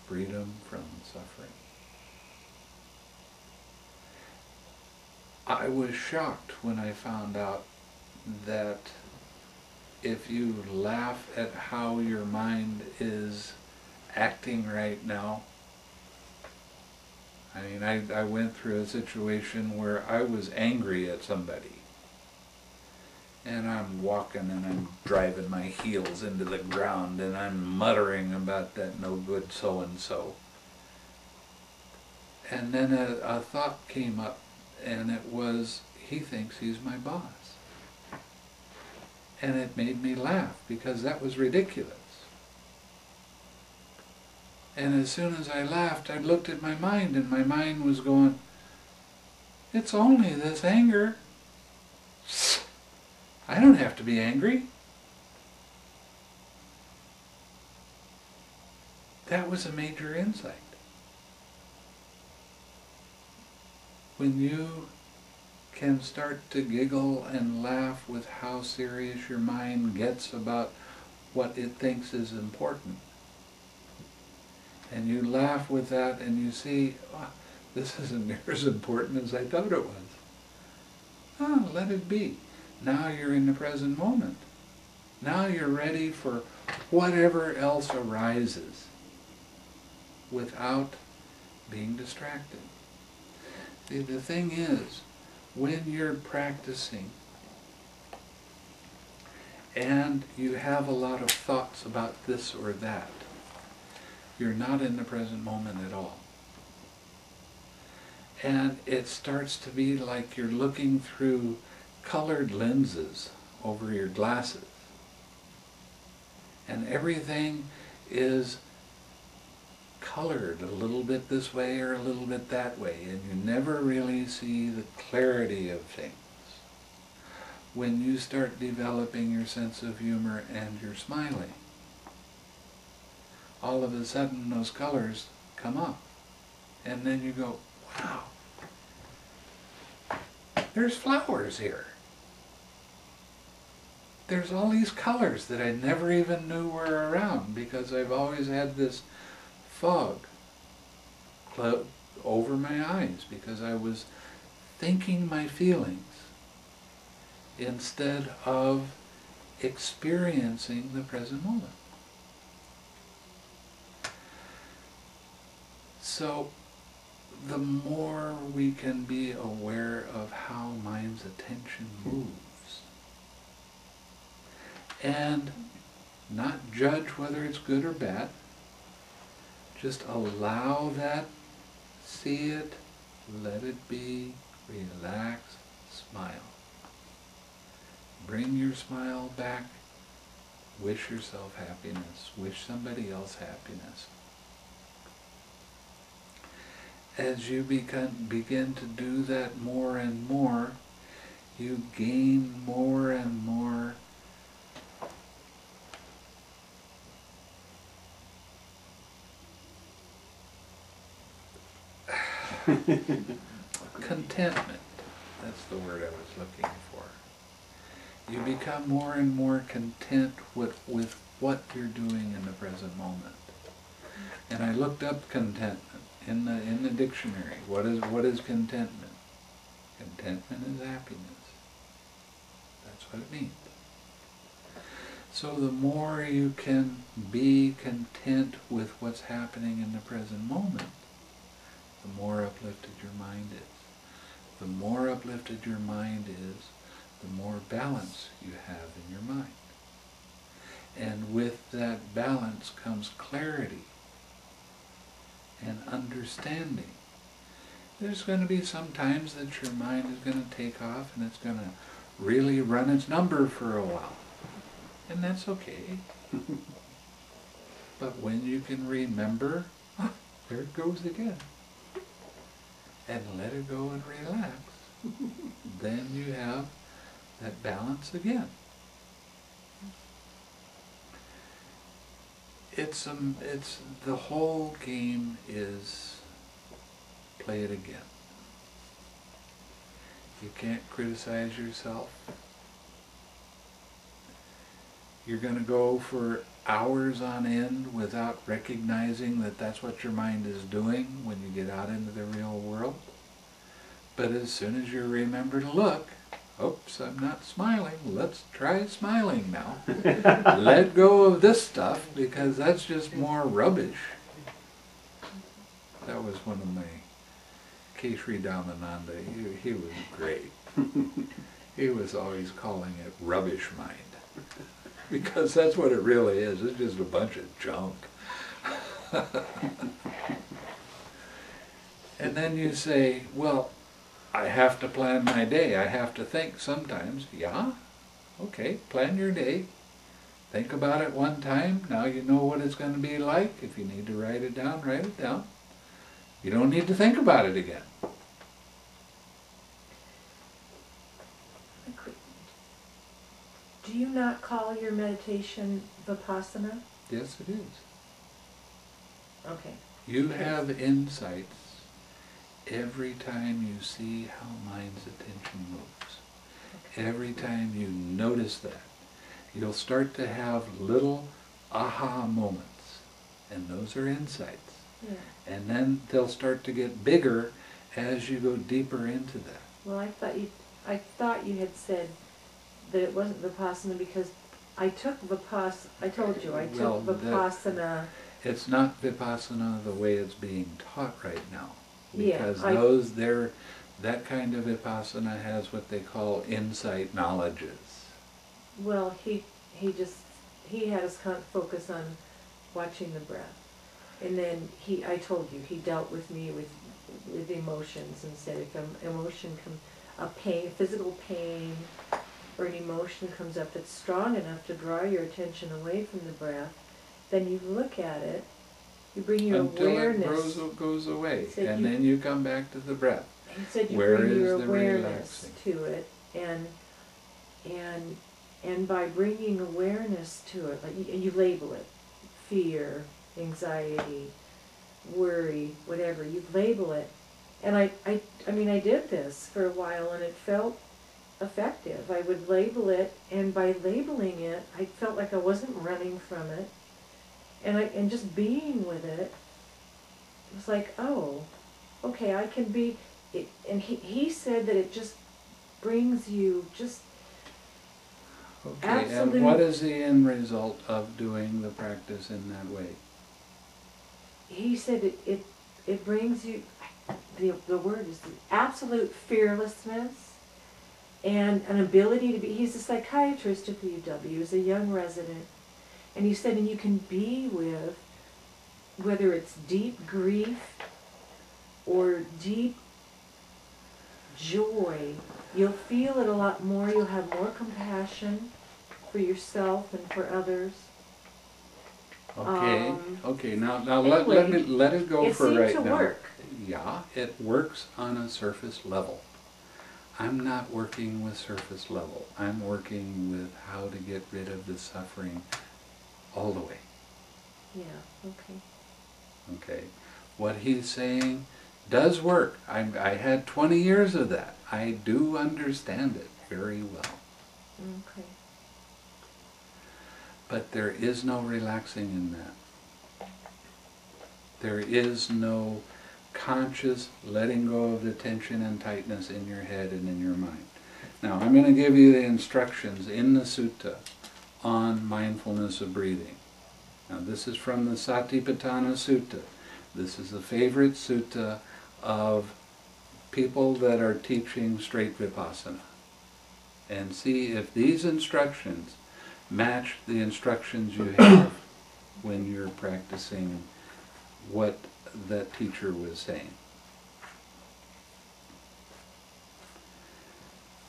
Freedom from suffering. I was shocked when I found out that if you laugh at how your mind is acting right now, I mean, I went through a situation where I was angry at somebody. And I'm walking and I'm driving my heels into the ground and I'm muttering about that no good so-and-so. And then a thought came up, and it was, he thinks he's my boss. And it made me laugh because that was ridiculous. And as soon as I laughed, I looked at my mind, and my mind was going, it's only this anger. I don't have to be angry. That was a major insight. When you can start to giggle and laugh with how serious your mind gets about what it thinks is important, and you laugh with that and you see, oh, this isn't near as important as I thought it was. Oh, let it be. Now you're in the present moment. Now you're ready for whatever else arises without being distracted. See, the thing is, when you're practicing and you have a lot of thoughts about this or that, you're not in the present moment at all. And it starts to be like you're looking through colored lenses over your glasses. And everything is colored a little bit this way or a little bit that way, and you never really see the clarity of things. When you start developing your sense of humor and you're smiling, all of a sudden those colors come up. And then you go, wow, there's flowers here. There's all these colors that I never even knew were around because I've always had this fog over my eyes because I was thinking my feelings instead of experiencing the present moment. So the more we can be aware of how mind's attention moves and not judge whether it's good or bad, just allow that, see it, let it be, relax, smile. Bring your smile back, wish yourself happiness, wish somebody else happiness. As you begin to do that more and more, you gain more and more contentment. That's the word I was looking for. You become more and more content with what you're doing in the present moment. And I looked up contentment in the dictionary. What is contentment? Contentment is happiness. That's what it means. So the more you can be content with what's happening in the present moment, the more uplifted your mind is. The more uplifted your mind is, the more balance you have in your mind. And with that balance comes clarity and understanding. There's going to be some times that your mind is going to take off and it's going to really run its number for a while. And that's okay. But when you can remember, oh, there it goes again, and let it go and relax, then you have that balance again. It's the whole game is play it again. You can't criticize yourself. You're going to go for hours on end without recognizing that that's what your mind is doing when you get out into the real world. But as soon as you remember to look, oops, I'm not smiling. Let's try smiling now. Let go of this stuff because that's just more rubbish. That was one of my Keshri Damananda. He was great. He was always calling it rubbish mind. Because that's what it really is. It's just a bunch of junk. And then you say, well, I have to plan my day. I have to think sometimes. Yeah? Okay, plan your day. Think about it one time. Now you know what it's going to be like. If you need to write it down, write it down. You don't need to think about it again. Do you not call your meditation Vipassana? Yes, it is. Okay. You have insights every time you see how mind's attention moves. Okay. Every time you notice that, you'll start to have little aha moments, and those are insights. Yeah. And then they'll start to get bigger as you go deeper into that. Well, I thought you had said that it wasn't Vipassana because I took Vipassana. I told you I took Well, Vipassana. It's not Vipassana the way it's being taught right now. Yeah, Because that kind of Vipassana has what they call insight knowledges. Well, he had us focus on watching the breath, and then I told you he dealt with me with emotions and said if an emotion physical pain, or an emotion comes up that's strong enough to draw your attention away from the breath, then you look at it, you bring your awareness. Until it goes away, and then you come back to the breath. He said you Where bring your is the awareness relaxing? to it, and by bringing awareness to it, like you label it, fear, anxiety, worry, whatever, you label it. And I mean, I did this for a while and it felt effective. I would label it, and by labeling it, I felt like I wasn't running from it. And just being with it was like, oh, okay, I can be it. And he said that it just brings you just Okay, absolute. and what is the end result of doing the practice in that way? He said it brings you, the word is absolute fearlessness and an ability to be. He's a psychiatrist at the UW. He was a young resident. And he said, and you can be with, whether it's deep grief or deep joy, you'll feel it a lot more. You'll have more compassion for yourself and for others. Okay, okay. Now anyway, let it go for right now. It seemed to work. Yeah, it works on a surface level. I'm not working with surface level. I'm working with how to get rid of the suffering all the way. Yeah, okay. Okay. What he's saying does work. I had 20 years of that. I do understand it very well. Okay. But there is no relaxing in that. There is no conscious letting go of the tension and tightness in your head and in your mind. Now, I'm going to give you the instructions in the sutta on mindfulness of breathing. Now, this is from the Satipathana Sutta. This is the favorite sutta of people that are teaching straight Vipassana. And see if these instructions match the instructions you have when you're practicing what that teacher was saying.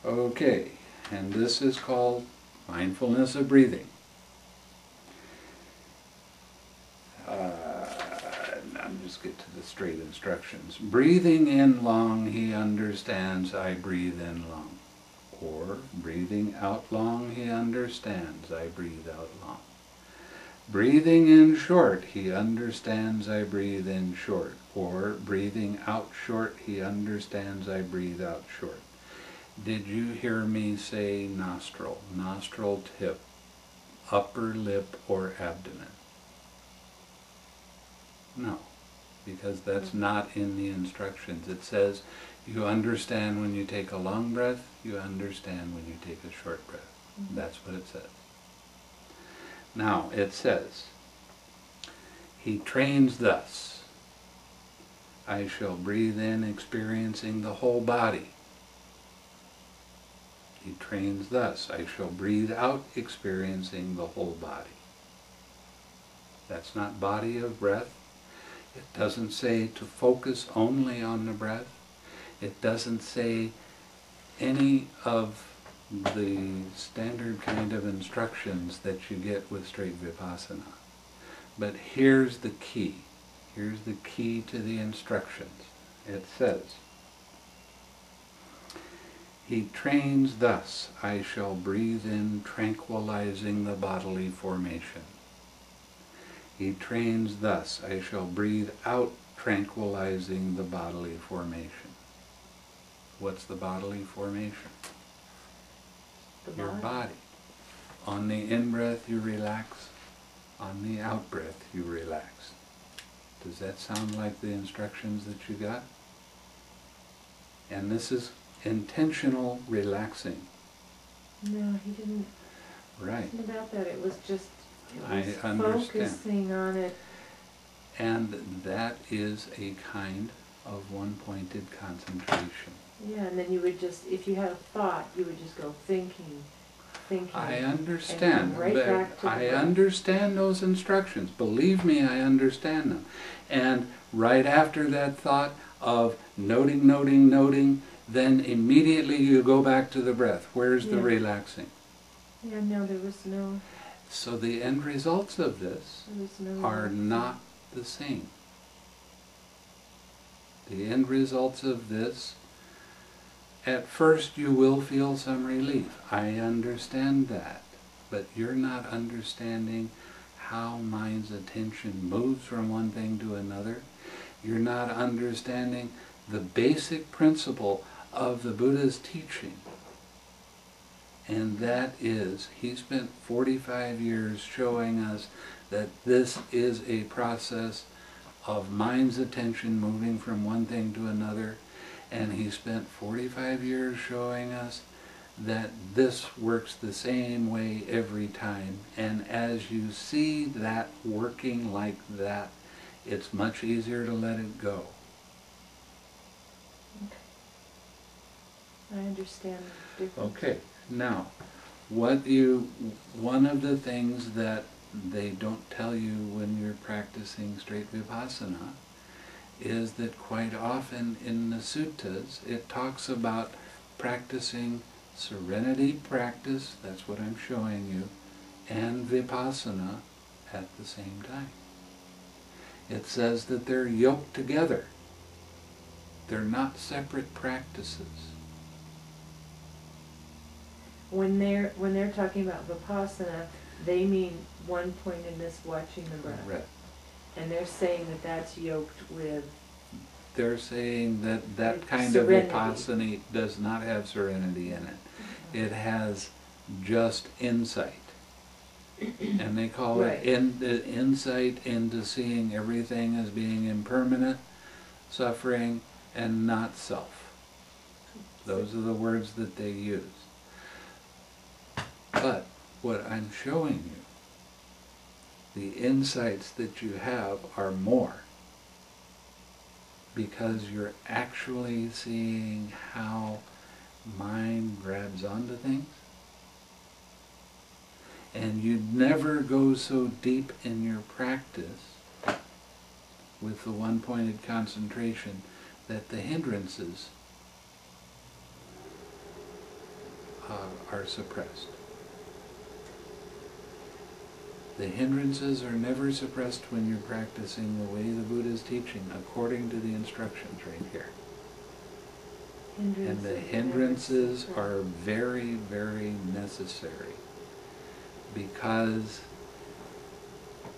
Okay, and this is called mindfulness of breathing. I'll just get to the straight instructions. Breathing in long, he understands, I breathe in long. Or, breathing out long, he understands, I breathe out long. Breathing in short, he understands, I breathe in short. Or, breathing out short, he understands, I breathe out short. Did you hear me say nostril, nostril tip, upper lip or abdomen? No, because that's not in the instructions. It says you understand when you take a long breath, you understand when you take a short breath. Mm-hmm. That's what it says. Now, it says, he trains thus, I shall breathe in experiencing the whole body. He trains thus, I shall breathe out experiencing the whole body. That's not body of breath. It doesn't say to focus only on the breath. It doesn't say any of the standard kind of instructions that you get with straight Vipassana. But here's the key. Here's the key to the instructions. It says, he trains thus, I shall breathe in tranquilizing the bodily formation. He trains thus, I shall breathe out, tranquilizing the bodily formation. What's the bodily formation? The Your body. body. On the in-breath you relax, on the out-breath you relax. Does that sound like the instructions that you got? And this is intentional relaxing. No, he didn't. Right. It wasn't about that. It was just I understand. focusing on it. And that is a kind of one-pointed concentration. Yeah, and then you would just, if you had a thought, you would just go thinking. I understand, right but back to the I breath. understand those instructions. Believe me, I understand them. And right after that thought of noting, noting, noting, then immediately you go back to the breath. Where's the Yeah. relaxing? Yeah, no, there was no. So the end results of this There was no. are not the same. The end results of this, at first you will feel some relief. I understand that. But you're not understanding how mind's attention moves from one thing to another. You're not understanding the basic principle of the Buddha's teaching. And that is, he spent 45 years showing us that this is a process of mind's attention moving from one thing to another. And he spent 45 years showing us that this works the same way every time. And as you see that working like that, it's much easier to let it go. I understand the difference. Okay, now, one of the things that they don't tell you when you're practicing straight Vipassana is that quite often in the suttas it talks about practicing serenity practice, that's what I'm showing you, and Vipassana at the same time. It says that they're yoked together. They're not separate practices. When they're talking about Vipassana, they mean one pointedness, watching the breath. Right. And they're saying that that's yoked with. They're saying that that With kind serenity. of Vipassana does not have serenity in it. It has just insight. And they call Right. it the insight into seeing everything as being impermanent, suffering, and not self. Those are the words that they use. But what I'm showing you, the insights that you have are more, because you're actually seeing how mind grabs onto things. And you never go so deep in your practice with the one-pointed concentration that the hindrances are suppressed. The hindrances are never suppressed when you're practicing the way the Buddha is teaching, according to the instructions right here. And the hindrances are very, very necessary, because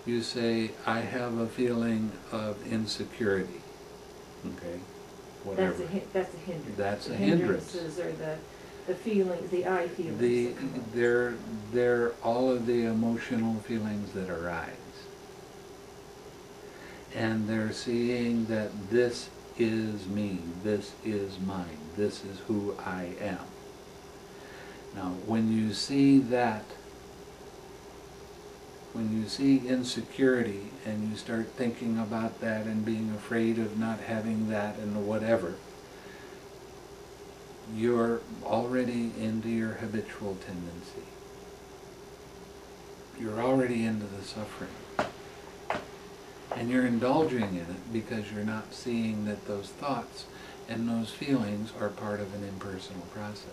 you say, I have a feeling of insecurity. Okay? Whatever. That's a hindrance. That's The a hindrance. Hindrances are the feelings, the I feelings. that come up. They're all of the emotional feelings that arise. And they're seeing that this is me, this is mine, this is who I am. Now, when you see that, when you see insecurity and you start thinking about that and being afraid of not having that and whatever, you're already into your habitual tendency. You're already into the suffering. And you're indulging in it because you're not seeing that those thoughts and those feelings are part of an impersonal process.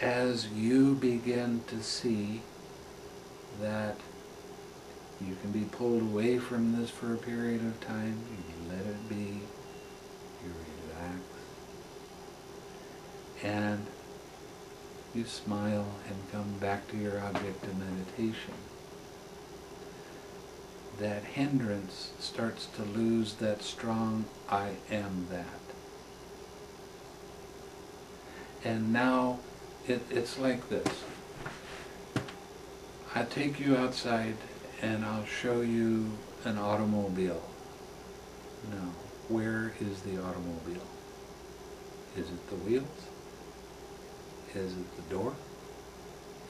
As you begin to see that you can be pulled away from this for a period of time, you let it be, you relax, and you smile and come back to your object of meditation, that hindrance starts to lose that strong I am that. And now it's like this. I take you outside and I'll show you an automobile. Now, where is the automobile? Is it the wheels? Is it the door?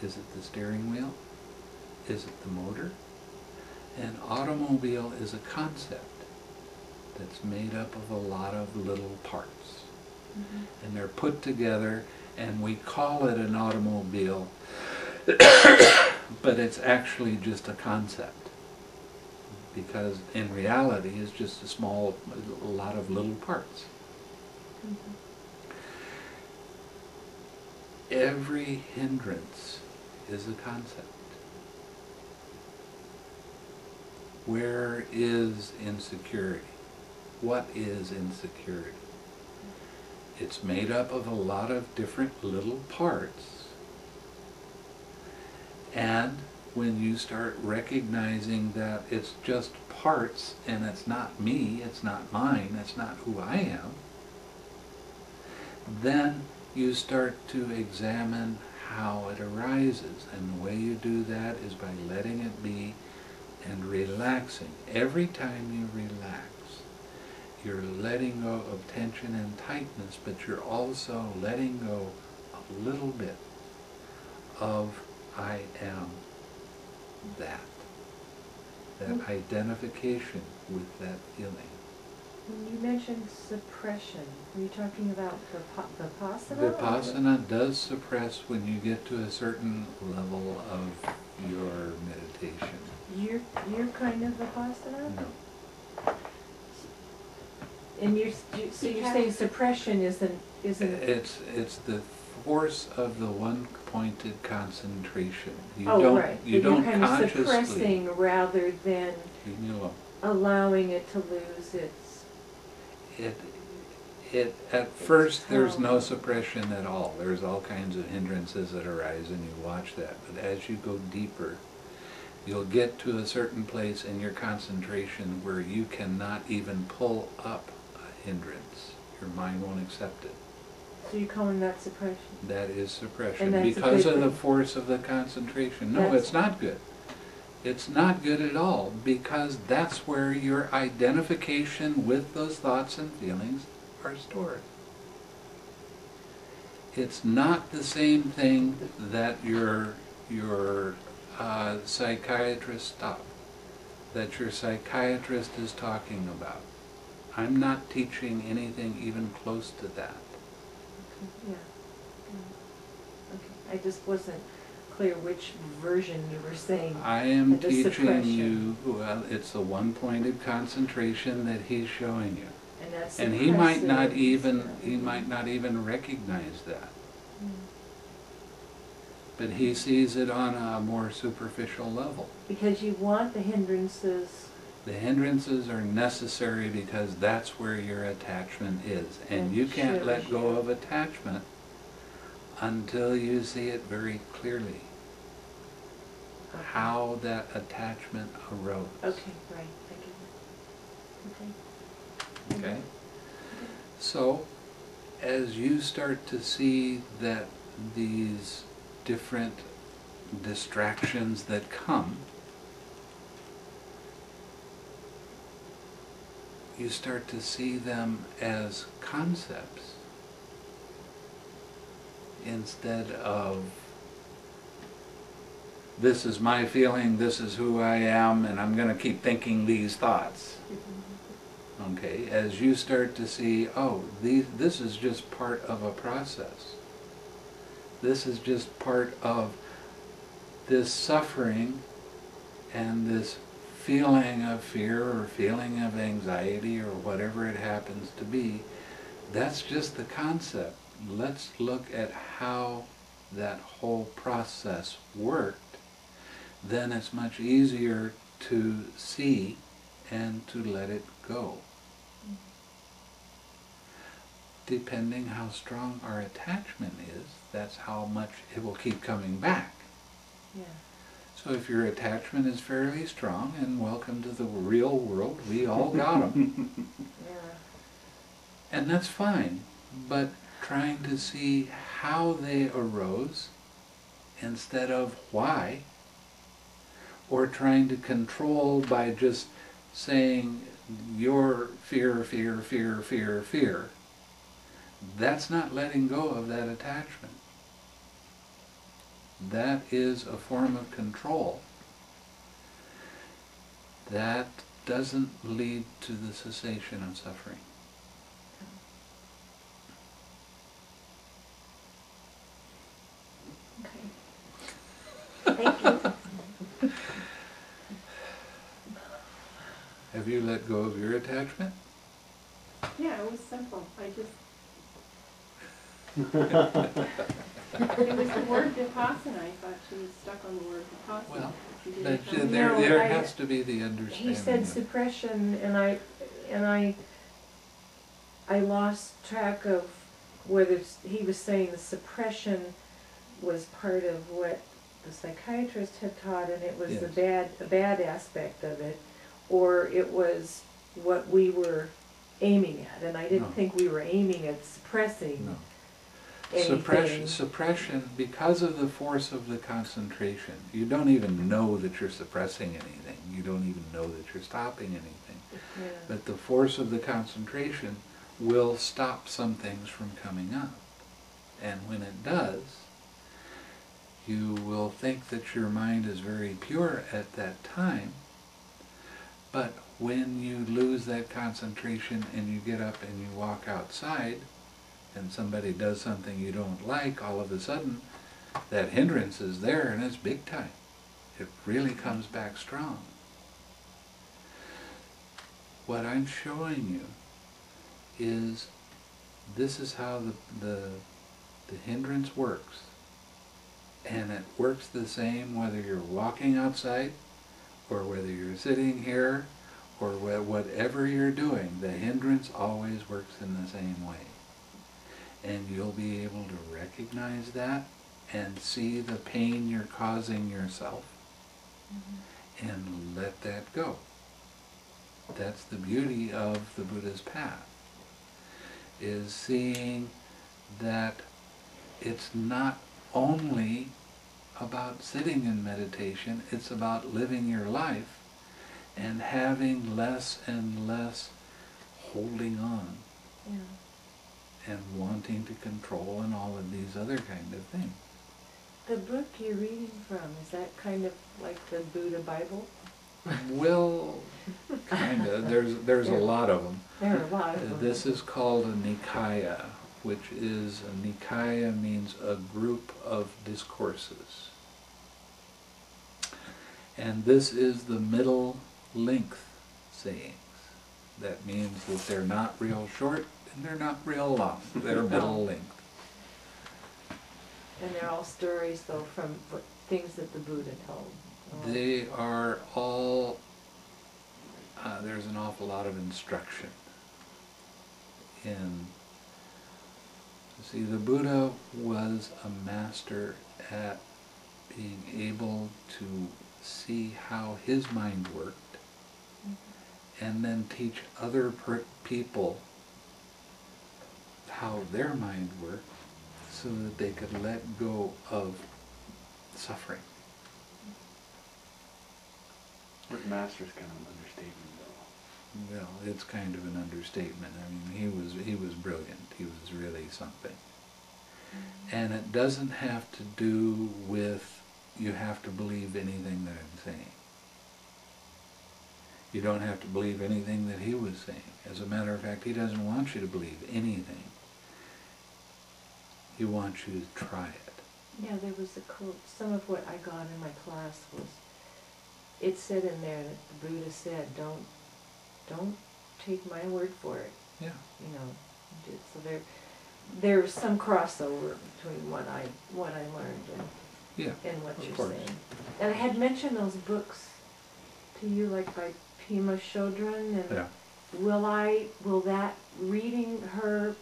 Is it the steering wheel? Is it the motor? An automobile is a concept that's made up of a lot of little parts. Mm-hmm. And they're put together, and we call it an automobile, but it's actually just a concept. Because in reality, it's just a lot of little parts. Mm-hmm. Every hindrance is a concept. Where is insecurity? What is insecurity? It's made up of a lot of different little parts. And when you start recognizing that it's just parts and it's not me, it's not mine, it's not who I am, then you start to examine how it arises. And the way you do that is by letting it be and relaxing. Every time you relax, you're letting go of tension and tightness, but you're also letting go a little bit of I am that. That identification with that feeling. When you mentioned suppression, were you talking about Vipassana? Vipassana does suppress when you get to a certain level of your meditation. You're kind of Vipassana? No. And you're saying suppression isn't. It's the force of the one pointed concentration. You right. You don't you're kind consciously of suppressing rather than allowing it to lose its. At first there's no suppression at all. There's all kinds of hindrances that arise and you watch that. But as you go deeper, you'll get to a certain place in your concentration where you cannot even pull up a hindrance. Your mind won't accept it. So you're calling that suppression? That is suppression. And because of the force of the concentration. No, it's not good. It's not good at all, because that's where your identification with those thoughts and feelings are stored. It's not the same thing that your psychiatrist that your psychiatrist is talking about. I'm not teaching anything even close to that. Yeah. Okay. I just wasn't clear which version you were saying. I am teaching suppression. you, well, it's a one-pointed concentration that he's showing you. And that's And he might not even recognize that. But he sees it on a more superficial level. Because you want the hindrances. The hindrances are necessary because that's where your attachment is. And you can't let go of attachment until you see it very clearly. Okay. How that attachment arose. Okay, right. I get it. Okay? So, as you start to see that these different distractions that come, you start to see them as concepts instead of this is my feeling, this is who I am, and I'm going to keep thinking these thoughts. Okay, as you start to see, oh, this is just part of a process. This is just part of this suffering and this feeling of fear or feeling of anxiety or whatever it happens to be. That's just the concept. Let's look at how that whole process worked. Then it's much easier to see and to let it go. depending how strong our attachment is, that's how much it will keep coming back. Yeah. So if your attachment is fairly strong, and welcome to the real world, we all got them. Yeah. And that's fine, but trying to see how they arose instead of why, or trying to control by just saying your fear, fear, fear, fear, fear, that's not letting go of that attachment. That is a form of control. That doesn't lead to the cessation of suffering. Okay. Thank you. Have you let go of your attachment? Yeah, it was simple. It was the word Vipassana. I thought she was stuck on the word Vipassana. Well, She didn't But know. there No, has to be the understanding. He said of- suppression, and I lost track of whether he was saying the suppression was part of what the psychiatrist had taught, and it was Yes. a bad aspect of it, or it was what we were aiming at, and I didn't No. think we were aiming at suppressing No. anything. Suppression, because of the force of the concentration, you don't even know that you're suppressing anything. You don't even know that you're stopping anything. Yeah. But the force of the concentration will stop some things from coming up. And when it does, you will think that your mind is very pure at that time, but when you lose that concentration and you get up and you walk outside, and somebody does something you don't like, all of a sudden that hindrance is there, and it's big time. It really comes back strong. What I'm showing you is this is how the hindrance works. And it works the same whether you're walking outside or whether you're sitting here or whatever you're doing. The hindrance always works in the same way. And you'll be able to recognize that and see the pain you're causing yourself and let that go. That's the beauty of the Buddha's path, is seeing that it's not only about sitting in meditation, it's about living your life and having less and less holding on Yeah. and wanting to control and all of these other kind of things. The book you're reading from, is that kind of like the Buddha Bible? Well, kind of. There's a lot of them. There are a lot of them. This is called a Nikaya, which is, a Nikaya means a group of discourses. And this is the middle length sayings. That means that they're not real short and they're not real long. They're middle length. And they're all stories, though, from things that the Buddha told. They are all, there's an awful lot of instruction. See, the Buddha was a master at being able to see how his mind worked and then teach other people how their mind worked so that they could let go of suffering. Word master's kind of an understatement, though. Well, it's kind of an understatement. I mean, he was brilliant. He was really something. And it doesn't have to do with you have to believe anything that I'm saying. You don't have to believe anything that he was saying. As a matter of fact, he doesn't want you to believe anything. He wants you to try it. Yeah, there was a quote. Some of what I got in my class was, it said in there that the Buddha said, don't take my word for it. Yeah. You know, so there's some crossover between what I learned Yeah, and what of you're course. saying. And I had mentioned those books to you, like by Pema Chodron, and Yeah. will that reading her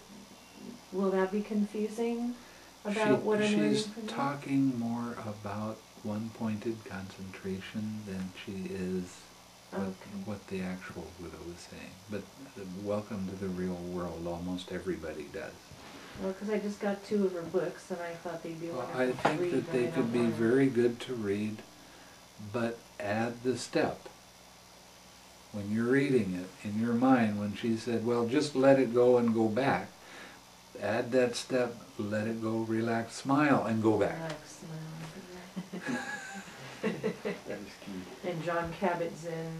will that be confusing about what I'm learning She's from you? talking more about one-pointed concentration than she is what the actual Buddha was saying. But welcome to the real world, almost everybody does. Well, because I just got 2 of her books, and I thought they'd be wonderful I to think read, that but they I could don't be wanna- very good to read, but add the step. When you're reading it, in your mind, when she said, well, just let it go and go back, add that step, let it go, relax, smile, and go back. Relax, smile. That is key. And John Kabat-Zinn,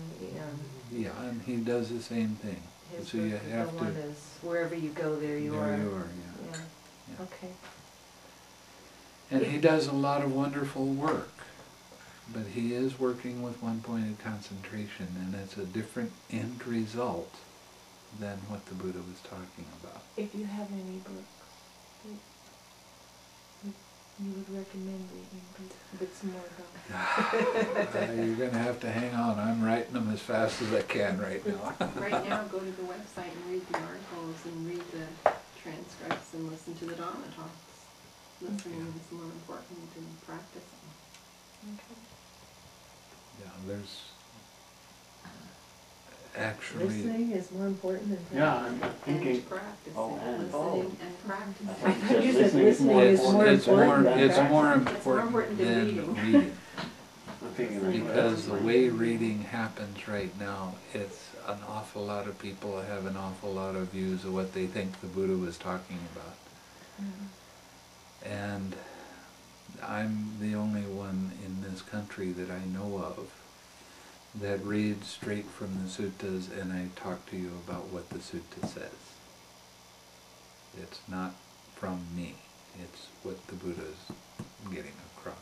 Yeah, and he does the same thing. his So book, you have the to. one is Wherever You Go, There You Are. There you are, yeah. Yeah. Yeah. Okay. And he does a lot of wonderful work, but he is working with one-pointed concentration, and it's a different end result than what the Buddha was talking about. If you have any books that you would recommend reading, bits more about You're going to have to hang on. I'm writing them as fast as I can right now. Right now, go to the website and read the articles and read the transcripts and listen to the Dhamma talks. Listening is more important than practicing. Okay. Yeah, there's actually... Listening is more important than Yeah, I'm And thinking, practicing. Oh, and Listening and practicing. I thought you said listening It's, is more it's important more, than it's more practicing. important than than reading. reading. I'm thinking Because the way reading happens right now, it's an awful lot of people have an awful lot of views of what they think the Buddha was talking about. And I'm the only one in this country that I know of that reads straight from the suttas, and I talk to you about what the sutta says. It's not from me, it's what the Buddha's getting across.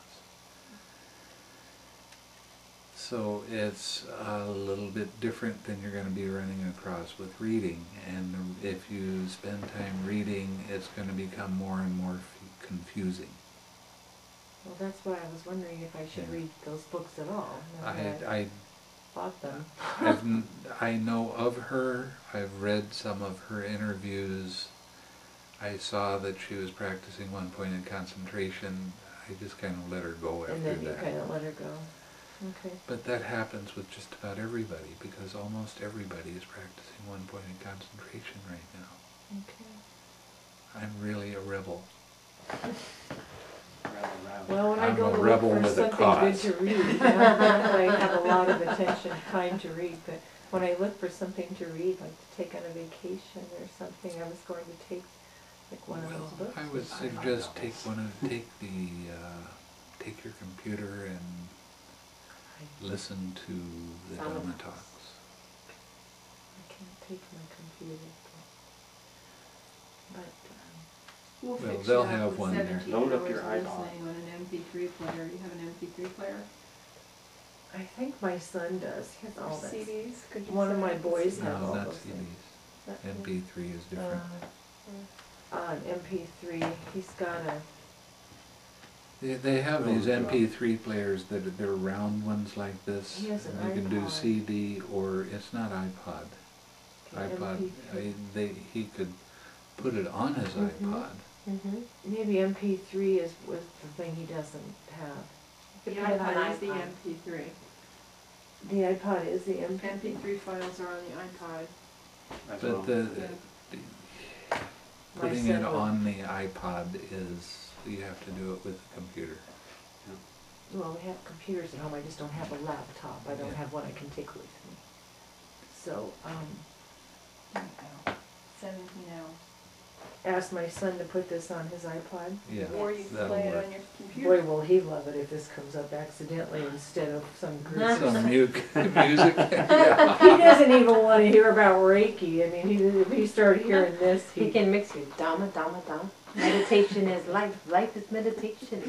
So it's a little bit different than you're going to be running across with reading, and if you spend time reading, it's going to become more and more confusing. Well, that's why I was wondering if I should Yeah. read those books at all. now that I've I bought them. I know of her. I've read some of her interviews. I saw that she was practicing one-pointed concentration. I just kind of let her go after And then you that. kind of let her go. Okay. But that happens with just about everybody, because almost everybody is practicing one-pointed concentration right now. Okay. I'm really a rebel. Well, when I I'm go a to rebel look for with a something good cause. to read, not that I have a lot of attention, time to read, but when I look for something to read, like to take on a vacation or something, I was going to take like one of those Well, books. I would suggest take your computer and listen to the Sound Dhamma effects. talks. I can't take my computer, but We'll Well, fix they'll you up have with one there. 17 Load up hours your of iPod. listening on an MP3 player. You have an MP3 player? I think my son does. He has all Or that. CDs? Could you One of set my up a boys CD? have No, all not those things. CDs. That- MP3 is different. An MP3. He's got a. They have these Oh, God. MP3 players that they're round ones like this. He has an You can do iPod. CD, or it's not iPod. iPod. He could put it on his Mhm. iPod. Maybe MP3 was the thing he doesn't have. The He had an iPod is the iPod. MP3. The iPod is the MP3. MP3 files are on the iPod. as well. But Yeah. putting son it would- on the iPod is, you have to do it with the computer. Well, we have computers at home. I just don't have a laptop. I don't Yeah. have one I can take with me. So, 17 hours. asked my son to put this on his iPod. Yeah, Or you can that'll play it work. on your computer. Boy, will he love it if this comes up accidentally instead of some group. Some music. Yeah. He doesn't even want to hear about Reiki. I mean, if he started hearing this, He can mix your Dhamma, Dhamma, Dhamma. Meditation is life. Life is meditation.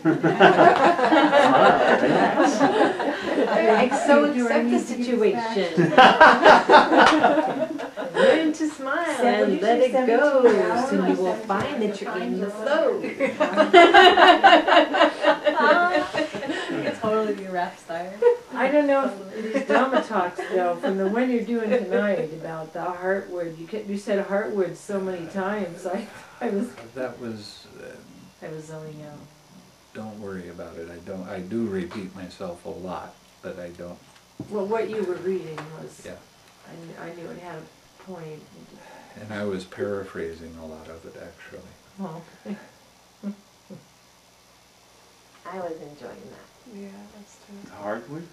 So accept the situation. Learn to smile and let it go, so you will find that you're in the flow. You could totally be a rap star. I I don't know if these Dhamma talks though, from the one you're doing tonight about the Heartwood, you said Heartwood so many times, I was That was, zoning out. don't worry about it. I do repeat myself a lot, but I don't, Well, what you were reading was, yeah. I knew it had a point. And I was paraphrasing a lot of it, actually. Oh. I was enjoying that. Yeah, that's true. Hardwood?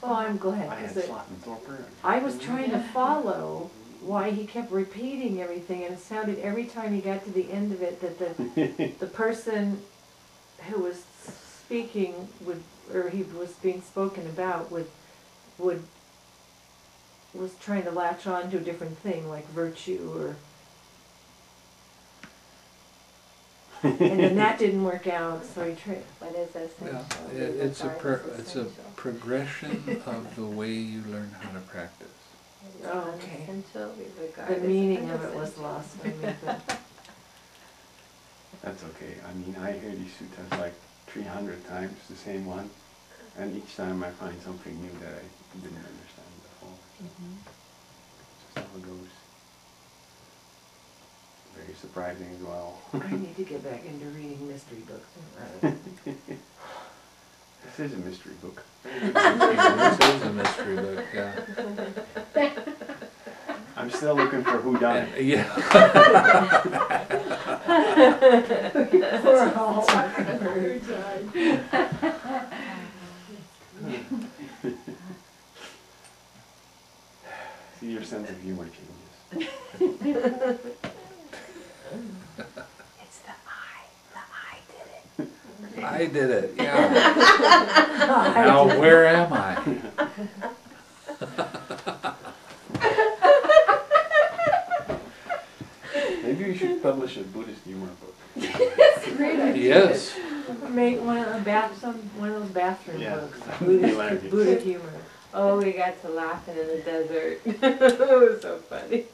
Oh, I'm glad, I had 'cause Slottenthorper. I was trying to follow why he kept repeating everything, and it sounded every time he got to the end of it that the person who was speaking would, or he was being spoken about was trying to latch on to a different thing, like virtue, or and then that didn't work out, so he tried. What is essential? Yeah, it's a progression of the way you learn how to practice. Oh, okay. Essential, we regard The as meaning of it was essential. lost on me, but That's okay. I mean, I hear these suttas like 300 times, the same one, and each time I find something new that I didn't understand before. Just how it goes. Very surprising as well. I need to get back into reading mystery books. This is a mystery book. This is a mystery book, yeah. I'm still looking for who done it. Yeah. We're all See, your sense of humor changes. It's the I did it. I did it, yeah. Now where am I? Maybe we should publish a Buddhist humor book. great idea. Yes. Make one of those bathroom Yeah. books. Hilarious. Buddha humor. Oh, we got to laughing in the desert. It was so funny.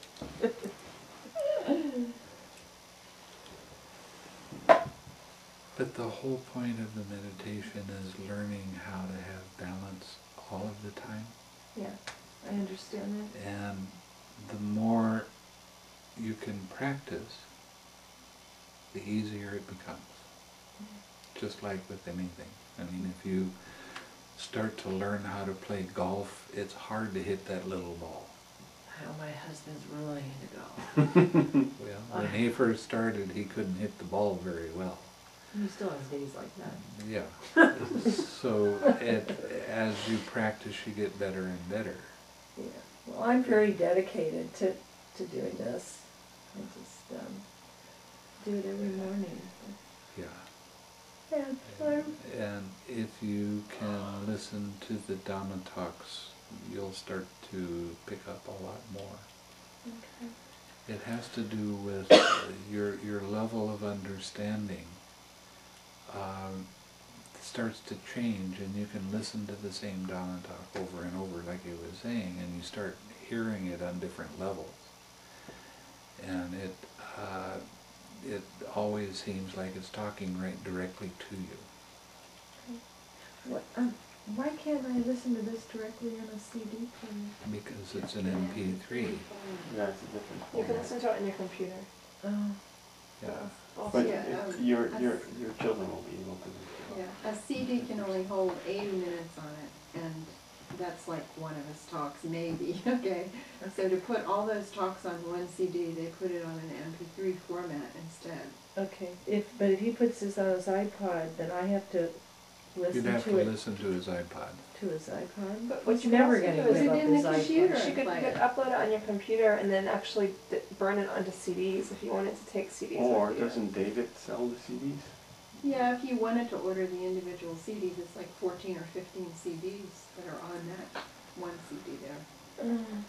But the whole point of the meditation is learning how to have balance all of the time. Yeah, I understand that. And the more you can practice, the easier it becomes. Just like with anything. I mean, if you start to learn how to play golf, it's hard to hit that little ball. How my husband's really into golf. Well, when he first started, he couldn't hit the ball very well. He still has days like that. Yeah. So as you practice, you get better and better. Yeah. Well, I'm very dedicated to doing this. I just do it every morning. Yeah. And if you can listen to the Dhamma talks, you'll start to pick up a lot more. Okay. It has to do with your level of understanding starts to change, and you can listen to the same Dhamma talk over and over, like he was saying, and you start hearing it on different levels. And it always seems like it's talking right directly to you. What, why can't I listen to this directly on a CD player? Because it's an MP3. That's a different You can format. listen to it on your computer. Oh. Yeah. But Yeah, your children will be able to do it. Yeah, a CD can only hold 80 minutes on it, and that's like one of his talks, maybe, okay? So to put all those talks on one CD, they put it on an MP3 format instead. Okay. But if he puts this on his iPod, then I have to listen You'd have to to it listen to his iPod. to his iPod. But He's what you never also going to do is give it up in his the iPod. computer. You could upload it on your computer and then actually burn it onto CDs if you wanted to take CDs Or with you. doesn't David sell the CDs? Yeah, if you wanted to order the individual CDs, it's like 14 or 15 CDs that are on that one CD there.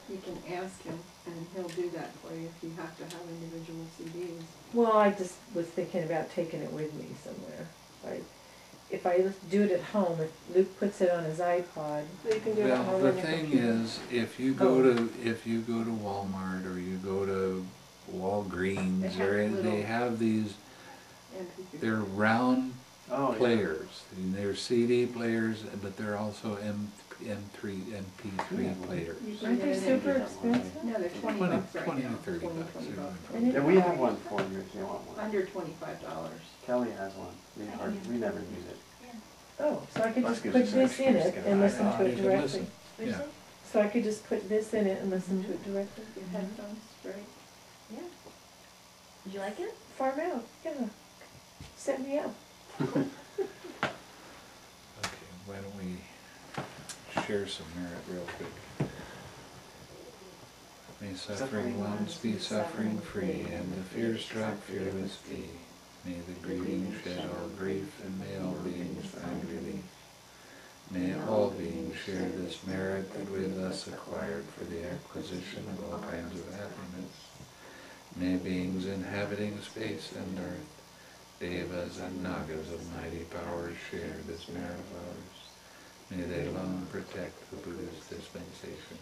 You can ask him, and he'll do that for you if you have to have individual CDs. Well, I just was thinking about taking it with me somewhere. If I do it at home, if Luke puts it on his iPod. So you can do it at Well, home the on your thing computer. is, if you go to Walmart or you go to Walgreens, They have little- they have these. MP3. They're round Oh, players. And they're CD players, but they're also MP3 players. You can Aren't get they an super MP3. expensive? No, they're 20 20 bucks right 20 now. to 30 20, bucks. 20 And Yeah, we have one for you if you want one. Under $25. Kelly has one. We never use it. Oh, so I could Let's just get put you this some in excuse it to and get listen it. to You it can directly. listen. Yeah. So I could just put this in it and listen to it directly. Your headphones, right? Yeah. Did you like it? Farm out, yeah. Set me up. Okay, why don't we share some merit real quick. May suffering ones be suffering free, and the fears drop fearless be. May the grieving shed all grief, and may all beings find relief. May all beings share this merit that we thus acquired for the acquisition of all kinds of happiness. May beings inhabiting space and earth, devas and nagas of mighty powers share this merit of ours. May they long protect the Buddha's dispensation.